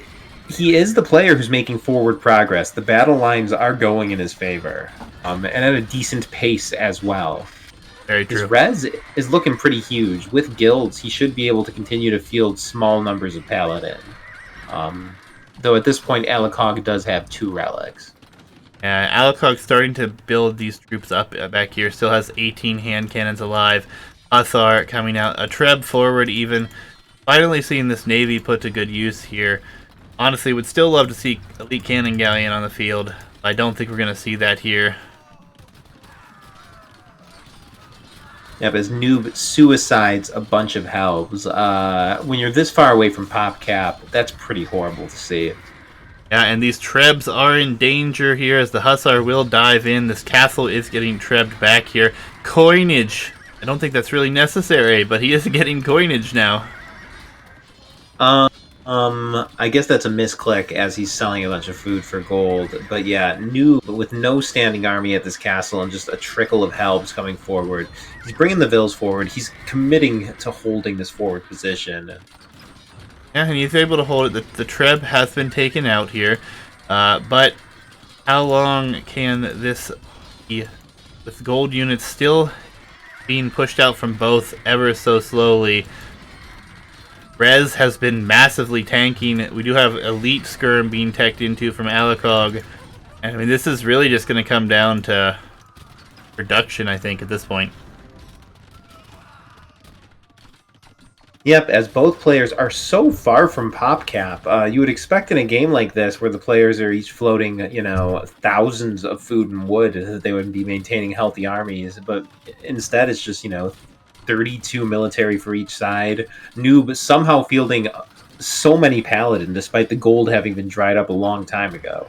he is the player who's making forward progress. The battle lines are going in his favor, and at a decent pace as well. Very true. His res is looking pretty huge. With guilds, he should be able to continue to field small numbers of Paladin. Though at this point, Alikog does have 2 relics. Alikog's starting to build these troops up back here. Still has 18 hand cannons alive. Hussar coming out. A Treb forward even. Finally seeing this navy put to good use here. Honestly, would still love to see Elite Cannon Galleon on the field. I don't think we're going to see that here. Yeah, but as Noob suicides a bunch of Helbs, when you're this far away from PopCap, that's pretty horrible to see. Yeah, and these Trebs are in danger here as the Hussar will dive in. This castle is getting Trebbed back here. Coinage. I don't think that's really necessary, but he is getting coinage now. I guess that's a misclick as he's selling a bunch of food for gold. But yeah, Noob with no standing army at this castle and just a trickle of Helbs coming forward. He's bringing the Vills forward. He's committing to holding this forward position. Yeah, and he's able to hold it. The Treb has been taken out here. But how long can this be with gold units still being pushed out from both ever so slowly? Rez has been massively tanking. We do have Elite Skirm being teched into from Alikog. And I mean, this is really just going to come down to production, I think, at this point. Yep, as both players are so far from PopCap, you would expect in a game like this where the players are each floating, thousands of food and wood, that they would be maintaining healthy armies. But instead, it's just, 32 military for each side. Noob somehow fielding so many Paladin, despite the gold having been dried up a long time ago.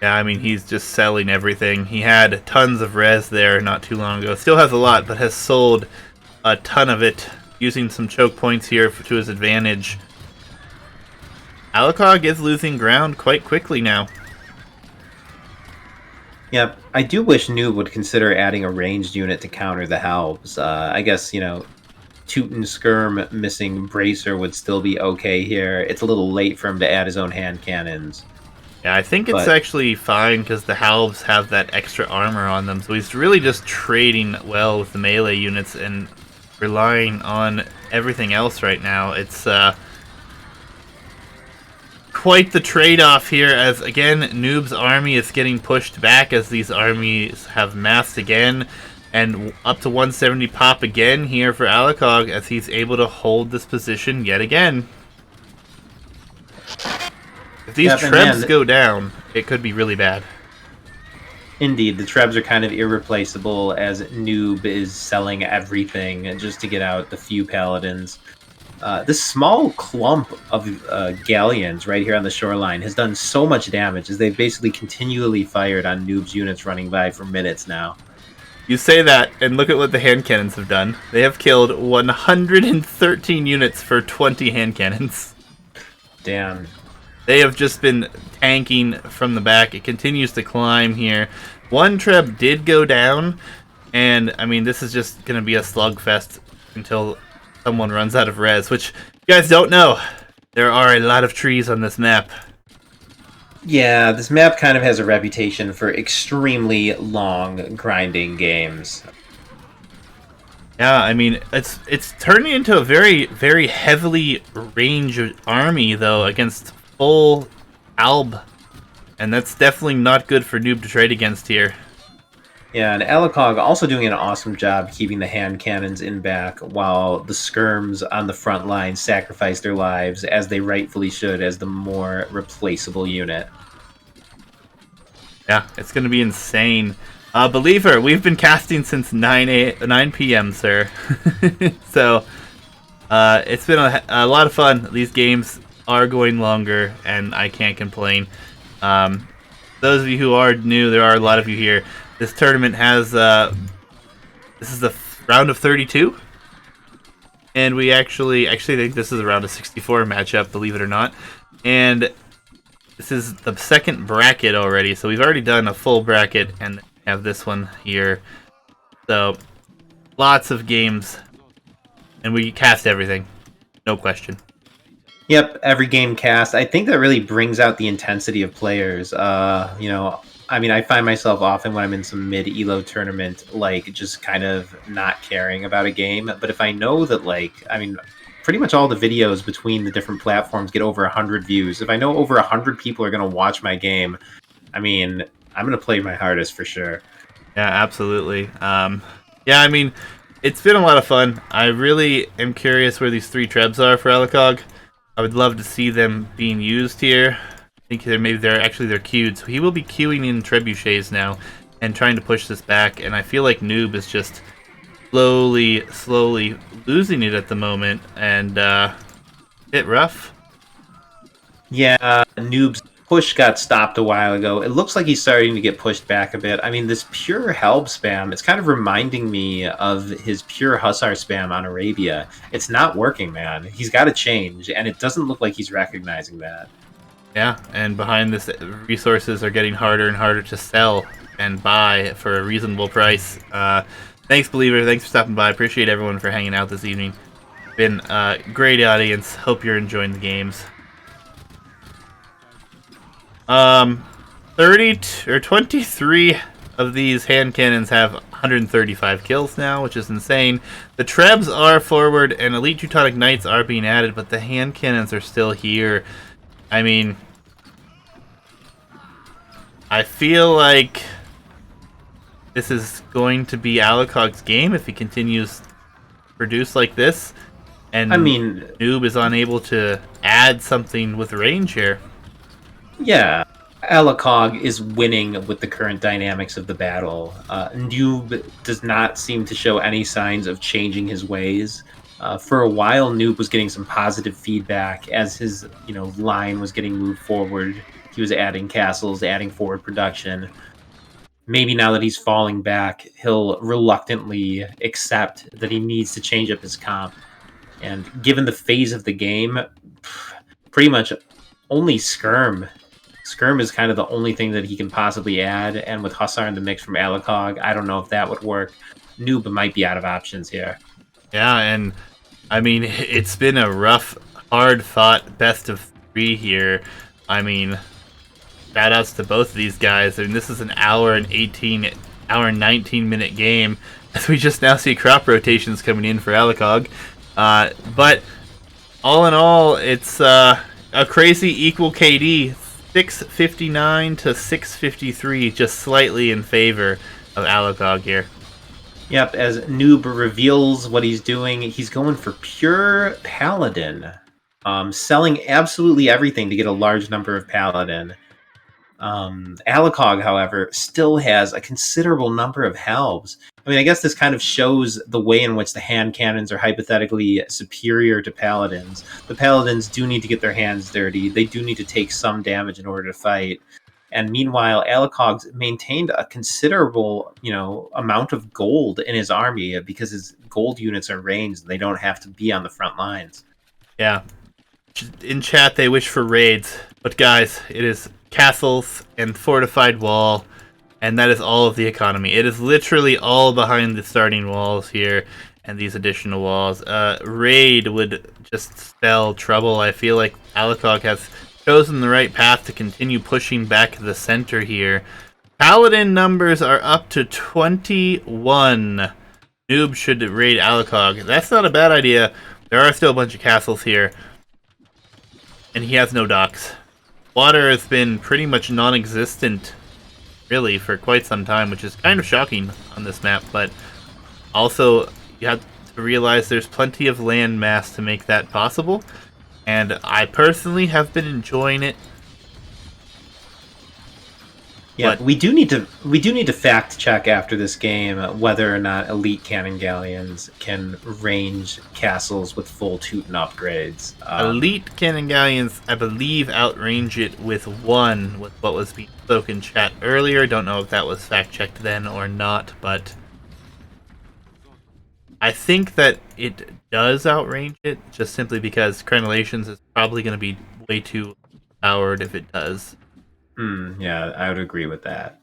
Yeah, I mean, he's just selling everything. He had tons of res there not too long ago. Still has a lot, but has sold a ton of it, using some choke points here to his advantage. Alikog is losing ground quite quickly now. Yep, I do wish Noob would consider adding a ranged unit to counter the Helbs. I guess, Teuton Skirm missing Bracer would still be okay here. It's a little late for him to add his own hand cannons. Yeah, I think it's actually fine because the Halbs have that extra armor on them, so he's really just trading well with the melee units and relying on everything else right now. It's quite the trade-off here as, again, Noob's army is getting pushed back as these armies have massed again, and up to 170 pop again here for Alikog as he's able to hold this position yet again. If these Trebs go down, it could be really bad. Indeed, the Trebs are kind of irreplaceable as Noob is selling everything just to get out the few Paladins. This small clump of galleons right here on the shoreline has done so much damage as they've basically continually fired on Noob's units running by for minutes now. You say that, and look at what the hand cannons have done. They have killed 113 units for 20 hand cannons. Damn. They have just been tanking from the back. It continues to climb here. One Treb did go down, and I mean, this is just going to be a slugfest until someone runs out of res, which you guys don't know. There are a lot of trees on this map. Yeah, this map kind of has a reputation for extremely long grinding games. Yeah, I mean, it's turning into a very, very heavily ranged army, though, against full Alb. And that's definitely not good for Noob to trade against here. Yeah, and Alikog also doing an awesome job keeping the hand cannons in back, while the skirms on the front line sacrifice their lives, as they rightfully should, as the more replaceable unit. Yeah, it's going to be insane. Believer, we've been casting since 9 p.m., sir. So, it's been a lot of fun. These games are going longer, and I can't complain. Those of you who are new, there are a lot of you here. This tournament has, this is the round of 32. And we actually think this is a round of 64 matchup, believe it or not. And this is the second bracket already, so we've already done a full bracket and have this one here. So, lots of games, and we cast everything, no question. Yep, every game cast. I think that really brings out the intensity of players. You know, I mean, I find myself often when I'm in some Mid Elo tournament, like, just kind of not caring about a game. But if I know that, like, I mean, pretty much all the videos between the different platforms get over 100 views. If I know over 100 people are going to watch my game, I mean, I'm going to play my hardest for sure. Yeah, absolutely. Yeah, I mean, it's been a lot of fun. I really am curious where these 3 trebs are for Alikog. I would love to see them being used here. I think maybe they're queued. So he will be queuing in trebuchets now and trying to push this back. And I feel like Noob is just slowly losing it at the moment. And bit rough. Yeah, Noob's push got stopped a while ago. It looks like he's starting to get pushed back a bit. I mean, this pure help spam, it's kind of reminding me of his pure Hussar spam on Arabia. It's not working, man. He's got to change, and it doesn't look like he's recognizing that. Yeah, and behind this, resources are getting harder and harder to sell and buy for a reasonable price. Thanks, Believer. Thanks for stopping by. Appreciate everyone for hanging out this evening. Been a great audience. Hope you're enjoying the games. 23 of these hand cannons have 135 kills now, which is insane. The Trebs are forward, and Elite Teutonic Knights are being added, but the hand cannons are still here. I mean, I feel like this is going to be Alikog's game if he continues to produce like this. And I mean, Noob is unable to add something with range here. Yeah, Alikog is winning with the current dynamics of the battle. Noob does not seem to show any signs of changing his ways. For a while, Noob was getting some positive feedback as his, line was getting moved forward. He was adding castles, adding forward production. Maybe now that he's falling back, he'll reluctantly accept that he needs to change up his comp. And given the phase of the game, pretty much only Skirm is kind of the only thing that he can possibly add, and with Hussar in the mix from Alikog, I don't know if that would work. Noob might be out of options here. Yeah, and I mean, it's been a rough, hard-fought best of 3 here. I mean, shout-outs to both of these guys. I mean, this is an hour and 19 minute game, as we just now see crop rotations coming in for Alikog. But all in all, it's a crazy equal KD. 659 to 653, just slightly in favor of Alikog here. Yep, as Noob reveals what he's doing, he's going for pure Paladin. Selling absolutely everything to get a large number of Paladin. Alikog, however, still has a considerable number of Helbs. I mean, I guess this kind of shows the way in which the hand cannons are hypothetically superior to Paladins. The Paladins do need to get their hands dirty. They do need to take some damage in order to fight. And meanwhile, Alikog's maintained a considerable, amount of gold in his army because his gold units are ranged. They don't have to be on the front lines. Yeah. In chat, they wish for raids. But guys, it is castles and fortified wall, and that is all of the economy. It is literally all behind the starting walls here and these additional walls. Raid would just spell trouble. I feel like Alikog has chosen the right path to continue pushing back the center here. Paladin numbers are up to 21. Noob should raid Alikog. That's not a bad idea. There are still a bunch of castles here. And he has no docks. Water has been pretty much non-existent, really, for quite some time, which is kind of shocking on this map, but also you have to realize there's plenty of land mass to make that possible, and I personally have been enjoying it. Yeah, we do need to fact check after this game whether or not elite cannon galleons can range castles with full Teuton upgrades. Elite cannon galleons, I believe, outrange it with one, with what was being spoken in chat earlier. Don't know if that was fact checked then or not, but I think that it does outrange it, just simply because Crenellations is probably going to be way too powered if it does. Yeah, I would agree with that.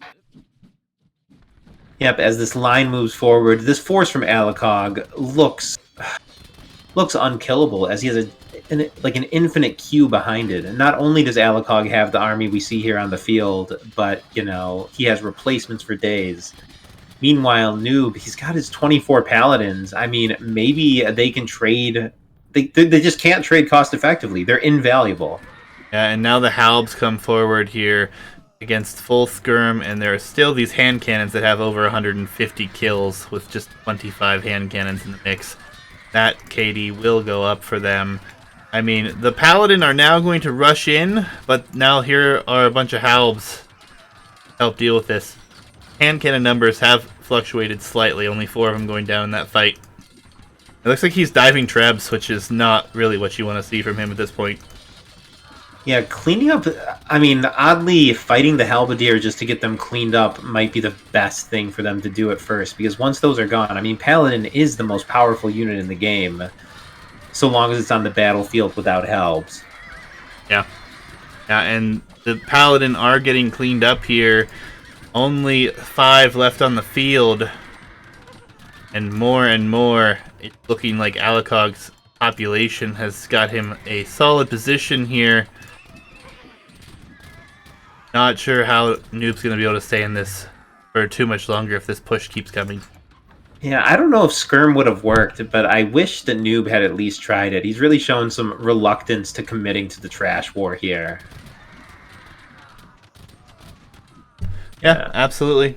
Yep, as this line moves forward, this force from Alikog looks unkillable, as he has an infinite queue behind it. And not only does Alikog have the army we see here on the field, but he has replacements for days. Meanwhile, Noob, he's got his 24 paladins. I mean, maybe they can trade. They just can't trade cost effectively. They're invaluable. Yeah, and now the Halbs come forward here against full skirm, and there are still these hand cannons that have over 150 kills with just 25 hand cannons in the mix. That KD will go up for them. I mean, the Paladin are now going to rush in, but now here are a bunch of Halbs to help deal with this. Hand cannon numbers have fluctuated slightly, only 4 of them going down in that fight. It looks like he's diving Trebs, which is not really what you want to see from him at this point. Yeah, cleaning up... I mean, oddly, fighting the Halberdier just to get them cleaned up might be the best thing for them to do at first, because once those are gone, I mean, Paladin is the most powerful unit in the game, so long as it's on the battlefield without Halbs. Yeah. Yeah, and the Paladin are getting cleaned up here. Only 5 left on the field, and more, it's looking like Alikog's population has got him a solid position here. Not sure how Noob's going to be able to stay in this for too much longer if this push keeps coming. Yeah, I don't know if Skirm would have worked, but I wish that Noob had at least tried it. He's really shown some reluctance to committing to the trash war here. Yeah, absolutely.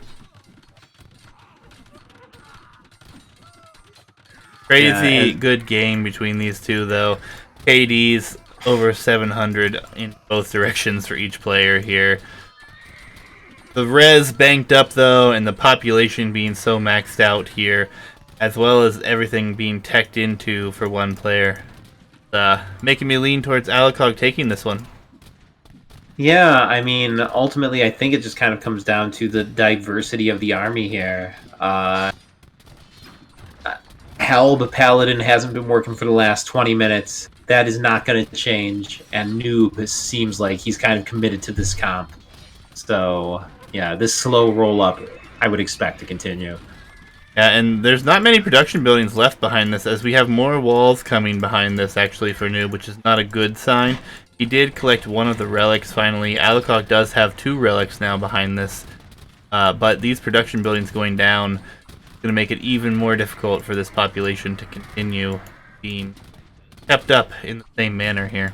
Crazy good game between these two, though. KD's over 700 in both directions for each player here. The res banked up, though, and the population being so maxed out here, as well as everything being teched into for one player. Making me lean towards Alikog taking this one. Yeah, I mean, ultimately, I think it just kind of comes down to the diversity of the army here. Halb Paladin hasn't been working for the last 20 minutes. That is not going to change, and Noob seems like he's kind of committed to this comp. So, yeah, this slow roll-up I would expect to continue. Yeah, and there's not many production buildings left behind this, as we have more walls coming behind this, actually, for Noob, which is not a good sign. He did collect one of the relics, finally. Alikog does have 2 relics now behind this, but these production buildings going down is going to make it even more difficult for this population to continue being kept up in the same manner here.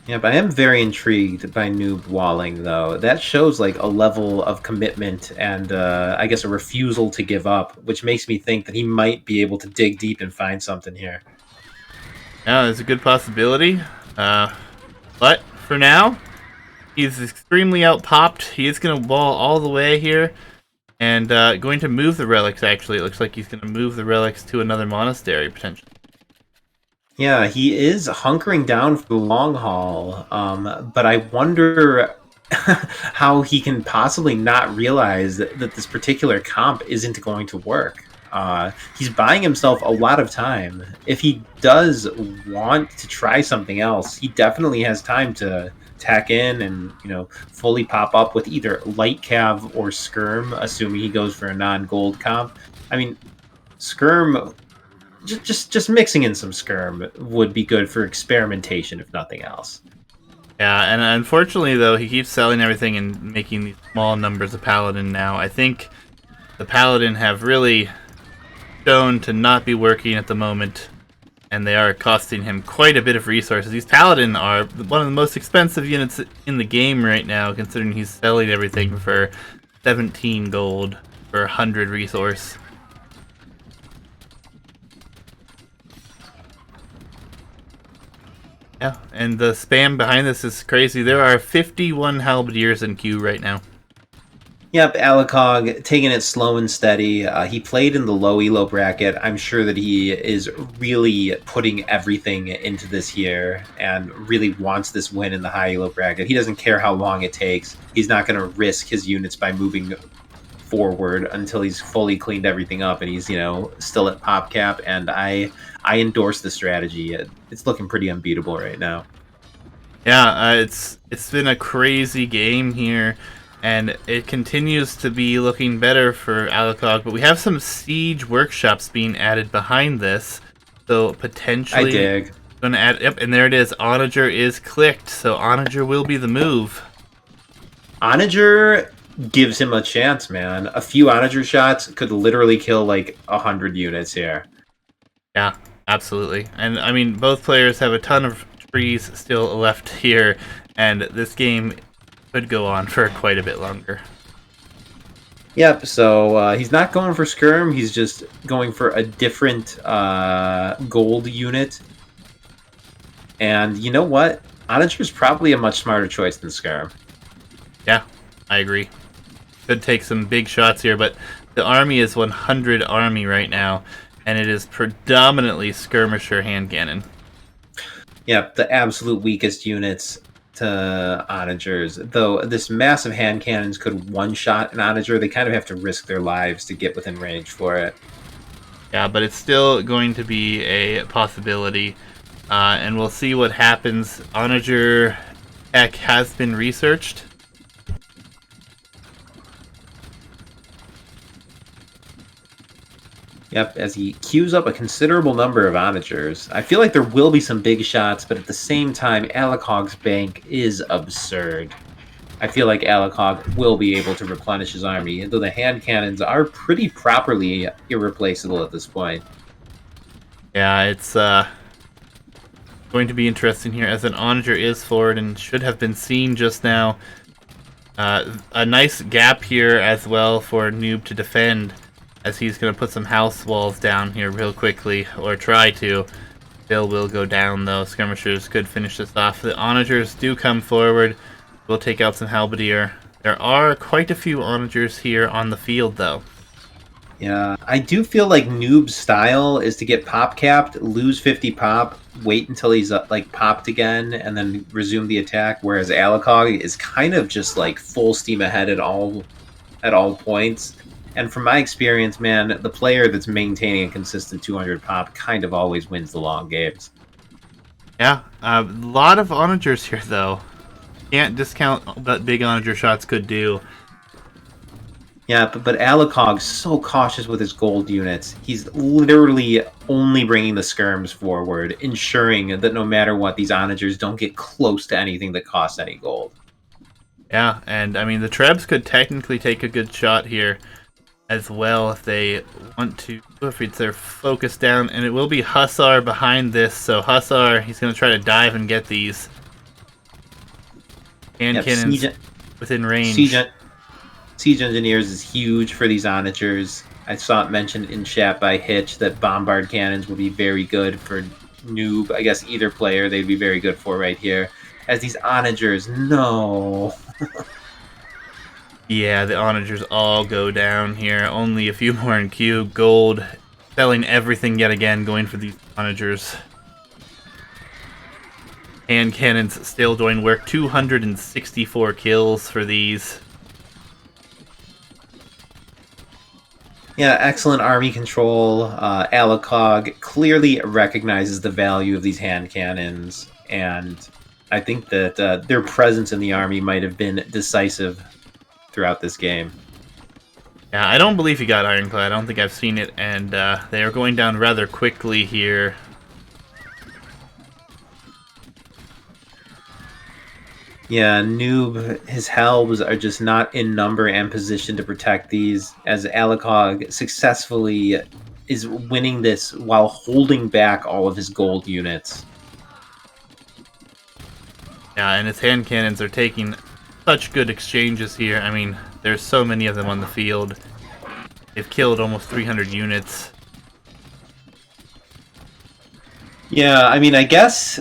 Yeah, but I am very intrigued by Noob walling, though. That shows, like, a level of commitment and, I guess, a refusal to give up, which makes me think that he might be able to dig deep and find something here. Yeah, there's a good possibility. But, for now, he's extremely out-popped. He is going to wall all the way here, and going to move the relics, actually. It looks like he's going to move the relics to another monastery, potentially. Yeah, he is hunkering down for the long haul, but I wonder how he can possibly not realize that this particular comp isn't going to work. He's buying himself a lot of time. If he does want to try something else, he definitely has time to tack in and fully pop up with either light cav or skirm, assuming he goes for a non-gold comp. I mean, skirm, just mixing in some skirm would be good for experimentation, if nothing else. Yeah, and unfortunately, though, he keeps selling everything and making these small numbers of Paladin now. I think the Paladin have really shown to not be working at the moment, and they are costing him quite a bit of resources. These Paladin are one of the most expensive units in the game right now, considering he's selling everything for 17 gold for 100 resource. Yeah, and the spam behind this is crazy. There are 51 halberdiers in queue right now. Yep, Alikog taking it slow and steady. He played in the low elo bracket. I'm sure that he is really putting everything into this here and really wants this win in the high elo bracket. He doesn't care how long it takes. He's not going to risk his units by moving forward until he's fully cleaned everything up and he's still at pop cap. And I endorse the strategy. It's looking pretty unbeatable right now. Yeah, it's been a crazy game here, and it continues to be looking better for Alikog, but we have some siege workshops being added behind this, so potentially I dig. Gonna add, yep, and there it is. Onager is clicked, so Onager will be the move. Onager gives him a chance, man. A few Onager shots could literally kill like 100 units here. Yeah, absolutely. And I mean, both players have a ton of trees still left here, and this game could go on for quite a bit longer. Yep, so he's not going for skirm, he's just going for a different gold unit. And you know what? Onager is probably a much smarter choice than skirm. Yeah, I agree. Could take some big shots here, but the army is 100 army right now, and it is predominantly skirmisher hand cannon. Yep, the absolute weakest units to Onagers. Though this massive hand cannons could one-shot an Onager, they kind of have to risk their lives to get within range for it. Yeah, but it's still going to be a possibility, and we'll see what happens. Onager tech has been researched. Yep, as he queues up a considerable number of Onagers. I feel like there will be some big shots, but at the same time, Alikog's bank is absurd. I feel like Alikog will be able to replenish his army, though the hand cannons are pretty properly irreplaceable at this point. Yeah, it's going to be interesting here, as an Onager is forward and should have been seen just now. A nice gap here as well for Noob to defend, as he's going to put some house walls down here real quickly, or try to. Bill will go down, though. Skirmishers could finish this off. The Onagers do come forward. We'll take out some Halberdier. There are quite a few Onagers here on the field, though. Yeah, I do feel like Noob's style is to get pop capped, lose 50 pop, wait until he's like popped again, and then resume the attack. Whereas Alikog is kind of just like full steam ahead at all points. And from my experience, man, the player that's maintaining a consistent 200 pop kind of always wins the long games. Yeah, a lot of Onagers here, though. Can't discount what big Onager shots could do. Yeah, but Alikog's so cautious with his gold units. He's literally only bringing the skirms forward, ensuring that no matter what, these Onagers don't get close to anything that costs any gold. Yeah, and I mean, the Trebs could technically take a good shot here as well if they want to, if it's their focus down, and it will be Hussar behind this, so Hussar, he's going to try to dive and get these hand cannons within range. Siege Engineers is huge for these Onagers. I saw it mentioned in chat by Hitch that Bombard Cannons would be very good for Noob. I guess either player they'd be very good for right here. As these Onagers, no. Yeah, the Onagers all go down here. Only a few more in queue. Gold selling everything yet again, going for these Onagers. Hand cannons still doing work. 264 kills for these. Yeah, excellent army control. Alikog clearly recognizes the value of these hand cannons, and I think that their presence in the army might have been decisive throughout this game. Yeah, I don't believe he got Ironclad. I don't think I've seen it, and they are going down rather quickly here. Yeah, Noob, his halbs are just not in number and position to protect these, as Alikog successfully is winning this while holding back all of his gold units. Yeah, and his hand cannons are taking such good exchanges here. I mean, there's so many of them on the field. They've killed almost 300 units. Yeah, I mean, I guess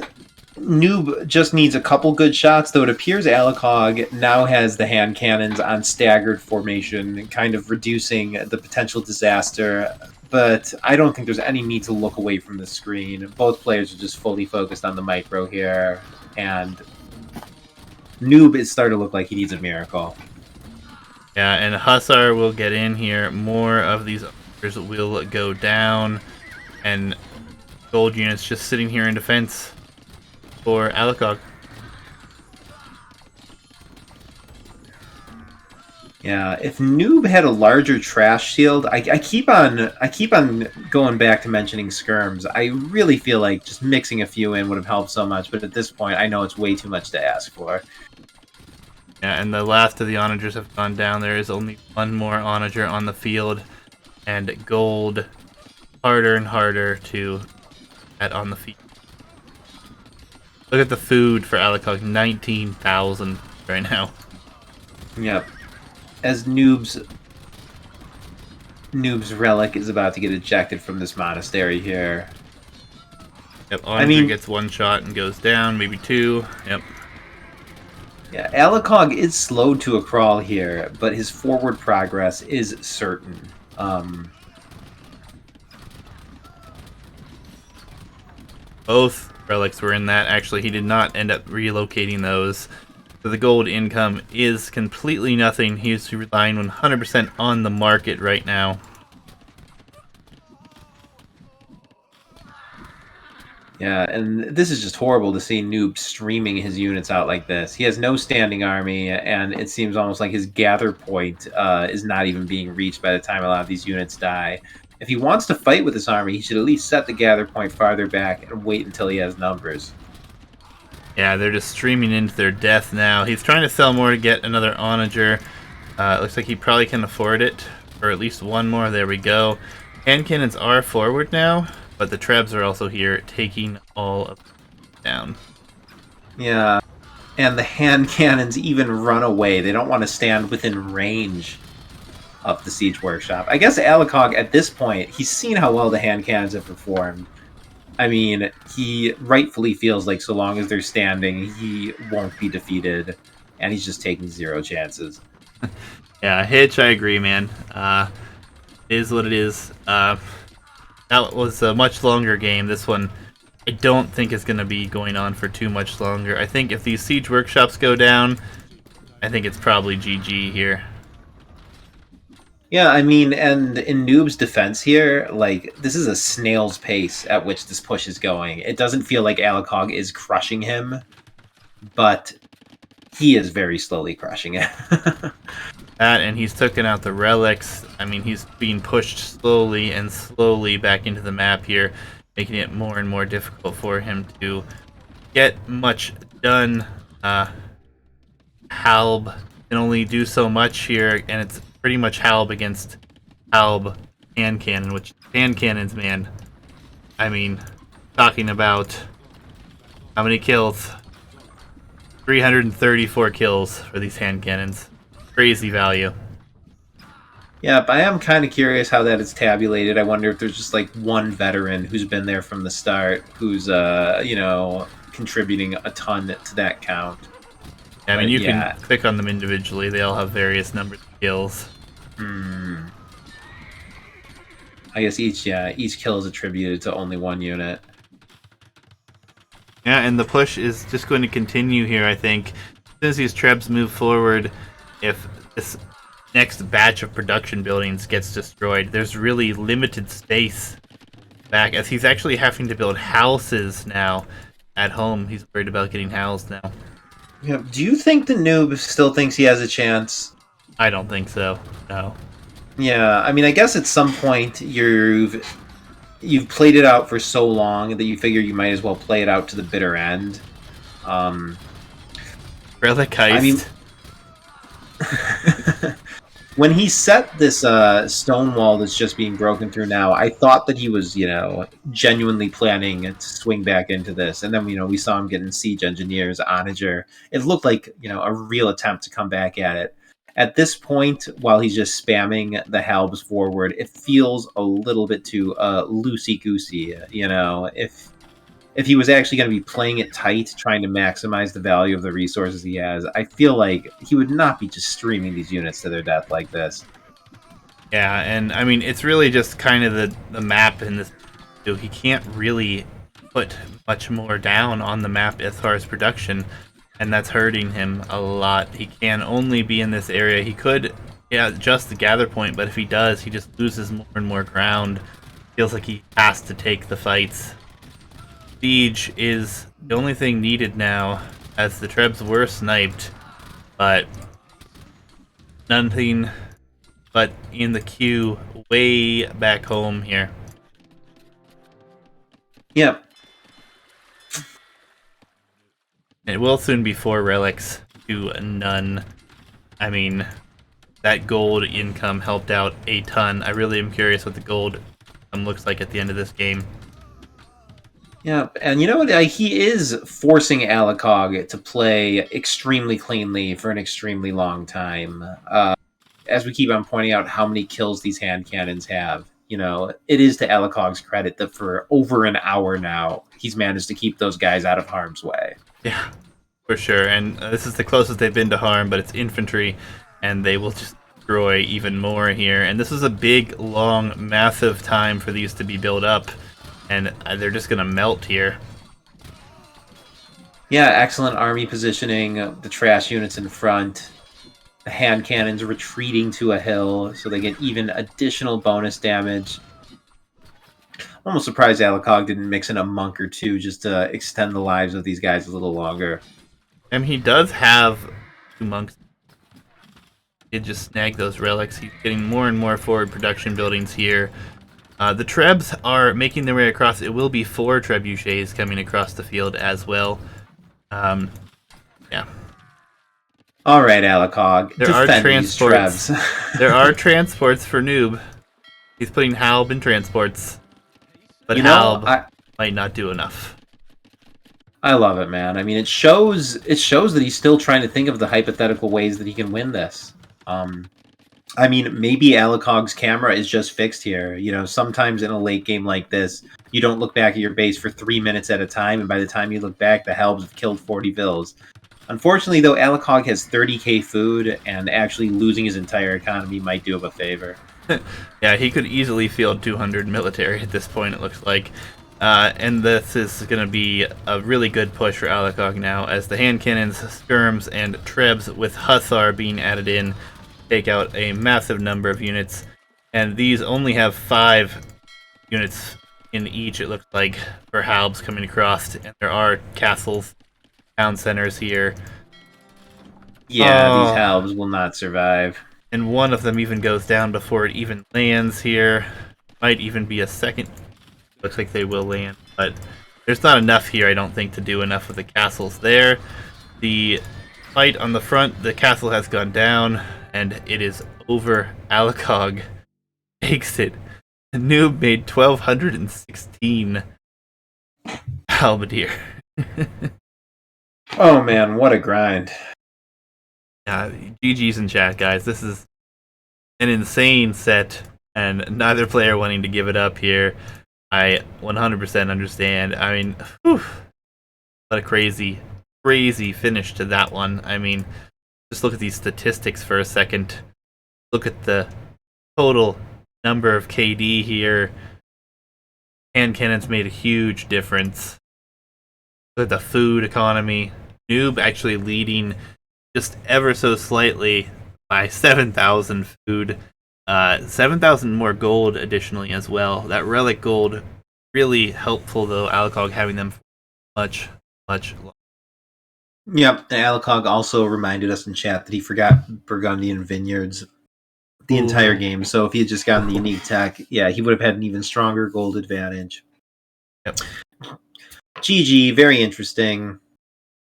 Noob just needs a couple good shots, though it appears Alikog now has the hand cannons on staggered formation, kind of reducing the potential disaster. But I don't think there's any need to look away from the screen. Both players are just fully focused on the micro here, and Noob is starting to look like he needs a miracle. Yeah, and Hussar will get in here. More of these archers will go down, and gold units just sitting here in defense for Alikog. Yeah, if Noob had a larger trash shield, I keep on going back to mentioning skirms. I really feel like just mixing a few in would have helped so much, but at this point, I know it's way too much to ask for. Yeah, and the last of the onagers have gone down. There is only one more onager on the field, and gold harder and harder to get on the field. Look at the food for Alikog, 19,000 right now. Yep. As Noob's relic is about to get ejected from this monastery here. Yep, onager gets one shot and goes down, maybe two. Yep. Yeah, Alikog is slowed to a crawl here, but his forward progress is certain. Both relics were in that. Actually, he did not end up relocating those. So the gold income is completely nothing. He's relying 100% on the market right now. Yeah, and this is just horrible to see Noob streaming his units out like this. He has no standing army, and it seems almost like his gather point is not even being reached by the time a lot of these units die. If he wants to fight with this army, he should at least set the gather point farther back and wait until he has numbers. Yeah, they're just streaming into their death now. He's trying to sell more to get another onager. It looks like he probably can afford it, or at least one more. There we go. Hand cannons are forward now, but the trebs are also here, taking all of them down. Yeah, and the hand cannons even run away. They don't want to stand within range of the siege workshop. I guess Alikog, at this point, he's seen how well the hand cannons have performed. I mean, he rightfully feels like so long as they're standing, he won't be defeated, and he's just taking zero chances. Yeah, Hitch, I agree, man. It is what it is. That was a much longer game. This one, I don't think is going to be going on for too much longer. I think if these siege workshops go down, I think it's probably GG here. Yeah, I mean, and in Noob's defense here, like, this is a snail's pace at which this push is going. It doesn't feel like Alikog is crushing him, but he is very slowly crushing it. That, and he's taken out the relics. I mean, he's being pushed slowly and slowly back into the map here, making it more and more difficult for him to get much done. Halb can only do so much here, and it's pretty much Halb against Halb hand cannon, which hand cannons, man. I mean, talking about how many kills? 334 kills for these hand cannons. Crazy value. Yeah, but I am kind of curious how that is tabulated. I wonder if there's just like one veteran who's been there from the start, who's contributing a ton to that count. I mean, you can click on them individually. They all have various numbers of kills. I guess each kill is attributed to only one unit. Yeah, and the push is just going to continue here, I think. As soon as these trebs move forward, if this next batch of production buildings gets destroyed, there's really limited space back, as he's actually having to build houses now at home. He's worried about getting housed now. Yeah. Do you think the noob still thinks he has a chance? I don't think so. No. Yeah, I mean, I guess at some point you've played it out for so long that you figure you might as well play it out to the bitter end. Um, I mean, Relicized. when he set this stone wall that's just being broken through now, I thought that he was, genuinely planning to swing back into this. And then, we saw him getting siege engineers, onager. It looked like, a real attempt to come back at it. At this point, while he's just spamming the halbs forward, it feels a little bit too loosey-goosey, If he was actually going to be playing it tight, trying to maximize the value of the resources he has, I feel like he would not be just streaming these units to their death like this. Yeah, and I mean, it's really just kind of the map in this. He can't really put much more down on the map as far as production, and that's hurting him a lot. He can only be in this area. He could, yeah, adjust the gather point, but if he does, he just loses more and more ground. Feels like he has to take the fights. Siege is the only thing needed now, as the trebs were sniped, but nothing but in the queue way back home here. Yep. It will soon be 4 relics to none. I mean, that gold income helped out a ton. I really am curious what the gold looks like at the end of this game. Yeah, and you know what? He is forcing Alikog to play extremely cleanly for an extremely long time. As we keep on pointing out how many kills these hand cannons have, it is to Alikog's credit that for over an hour now, he's managed to keep those guys out of harm's way. Yeah, for sure. And this is the closest they've been to harm, but it's infantry, and they will just destroy even more here. And this is a big, long, massive time for these to be built up, and they're just going to melt here. Yeah, excellent army positioning. The trash units in front. The hand cannons retreating to a hill, so they get even additional bonus damage. I'm almost surprised Alikog didn't mix in a monk or two just to extend the lives of these guys a little longer. And he does have 2 monks. He did just snag those relics. He's getting more and more forward production buildings here. The trebs are making their way across. It will be 4 trebuchets coming across the field as well. Yeah. All right, Alikog, There are defend these transports. trebs. There are transports for Noob. He's putting Halb in transports, but I might not do enough. love it, man. I mean, it shows that he's still trying to think of the hypothetical ways that he can win this. I mean, maybe Alikog's camera is just fixed here. Sometimes in a late game like this, you don't look back at your base for 3 minutes at a time, and by the time you look back, the Halbs have killed 40 vills. Unfortunately, though, Alikog has 30k food, and actually losing his entire economy might do him a favor. Yeah, he could easily field 200 military at this point, it looks like. And this is going to be a really good push for Alikog now, as the hand cannons, skirms, and trebs with Hussar being added in take out a massive number of units. And these only have 5 units in each, it looks like, for Halbs coming across. And there are castles, town centers here. Yeah, these Halbs will not survive. And one of them even goes down before it even lands here. Might even be a second. Looks like they will land, but there's not enough here, I don't think, to do enough with the castles there. The fight on the front, the castle has gone down, and it is over. Alikog takes it. The noob made 1,216 halberdier. Oh man, what a grind. GG's in chat, guys. This is an insane set, and neither player wanting to give it up here. I 100% understand. I mean, whew, what a crazy finish to that one. I mean, just look at these statistics for a second. Look at the total number of KD here. Hand cannons made a huge difference. the food economy. Noob actually leading just ever so slightly by 7,000 food. 7,000 more gold additionally as well. That relic gold really helpful though. Alikog having them for much, much longer. Yep, Alikog also reminded us in chat that he forgot Burgundian Vineyards the entire game. So if he had just gotten the unique tech, yeah, he would have had an even stronger gold advantage. Yep. GG, very interesting.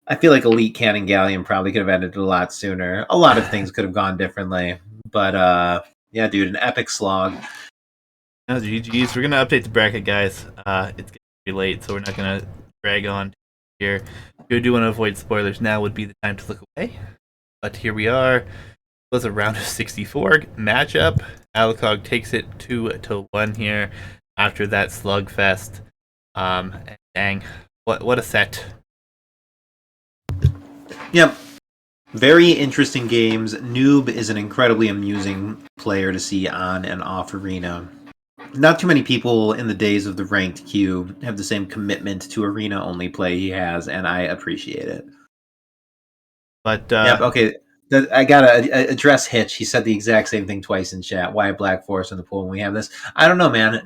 I feel like Elite Cannon Galleon probably could have ended it a lot sooner. A lot of things could have gone differently. But yeah, dude, an epic slog. No, GG's. We're gonna update the bracket, guys. It's getting pretty late, so we're not gonna drag on here. If you do want to avoid spoilers, now would be the time to look away. But here we are. It was a round of 64 matchup. Alikog takes it 2-1 here after that slugfest. And dang, what a set. Yep. Very interesting games. Noob is an incredibly amusing player to see on and off Arena. Not too many people in the days of the ranked queue have the same commitment to Arena only play he has, and I appreciate it. But yep, okay. I gotta address Hitch. He said the exact same thing twice in chat. Why Black Forest in the pool when we have this? I don't know, man.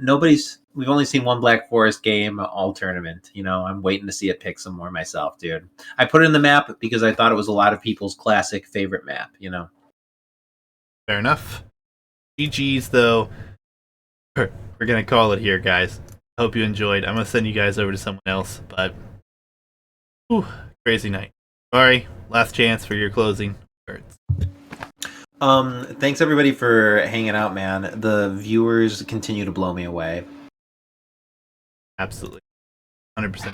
We've only seen one Black Forest game all tournament. You know, I'm waiting to see it pick some more myself, dude. I put it in the map because I thought it was a lot of people's classic favorite map. You know. Fair enough. GG's though. We're gonna call it here, guys. Hope you enjoyed. I'm gonna send you guys over to someone else, but whew, crazy night. Sorry, last chance for your closing words. Thanks everybody for hanging out, man. The viewers continue to blow me away. Absolutely. 100%.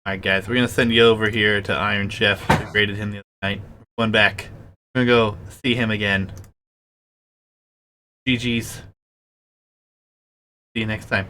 Alright, guys, we're gonna send you over here to Iron Chef. We raided him the other night. We're going back. We're gonna go see him again. GG's. See you next time.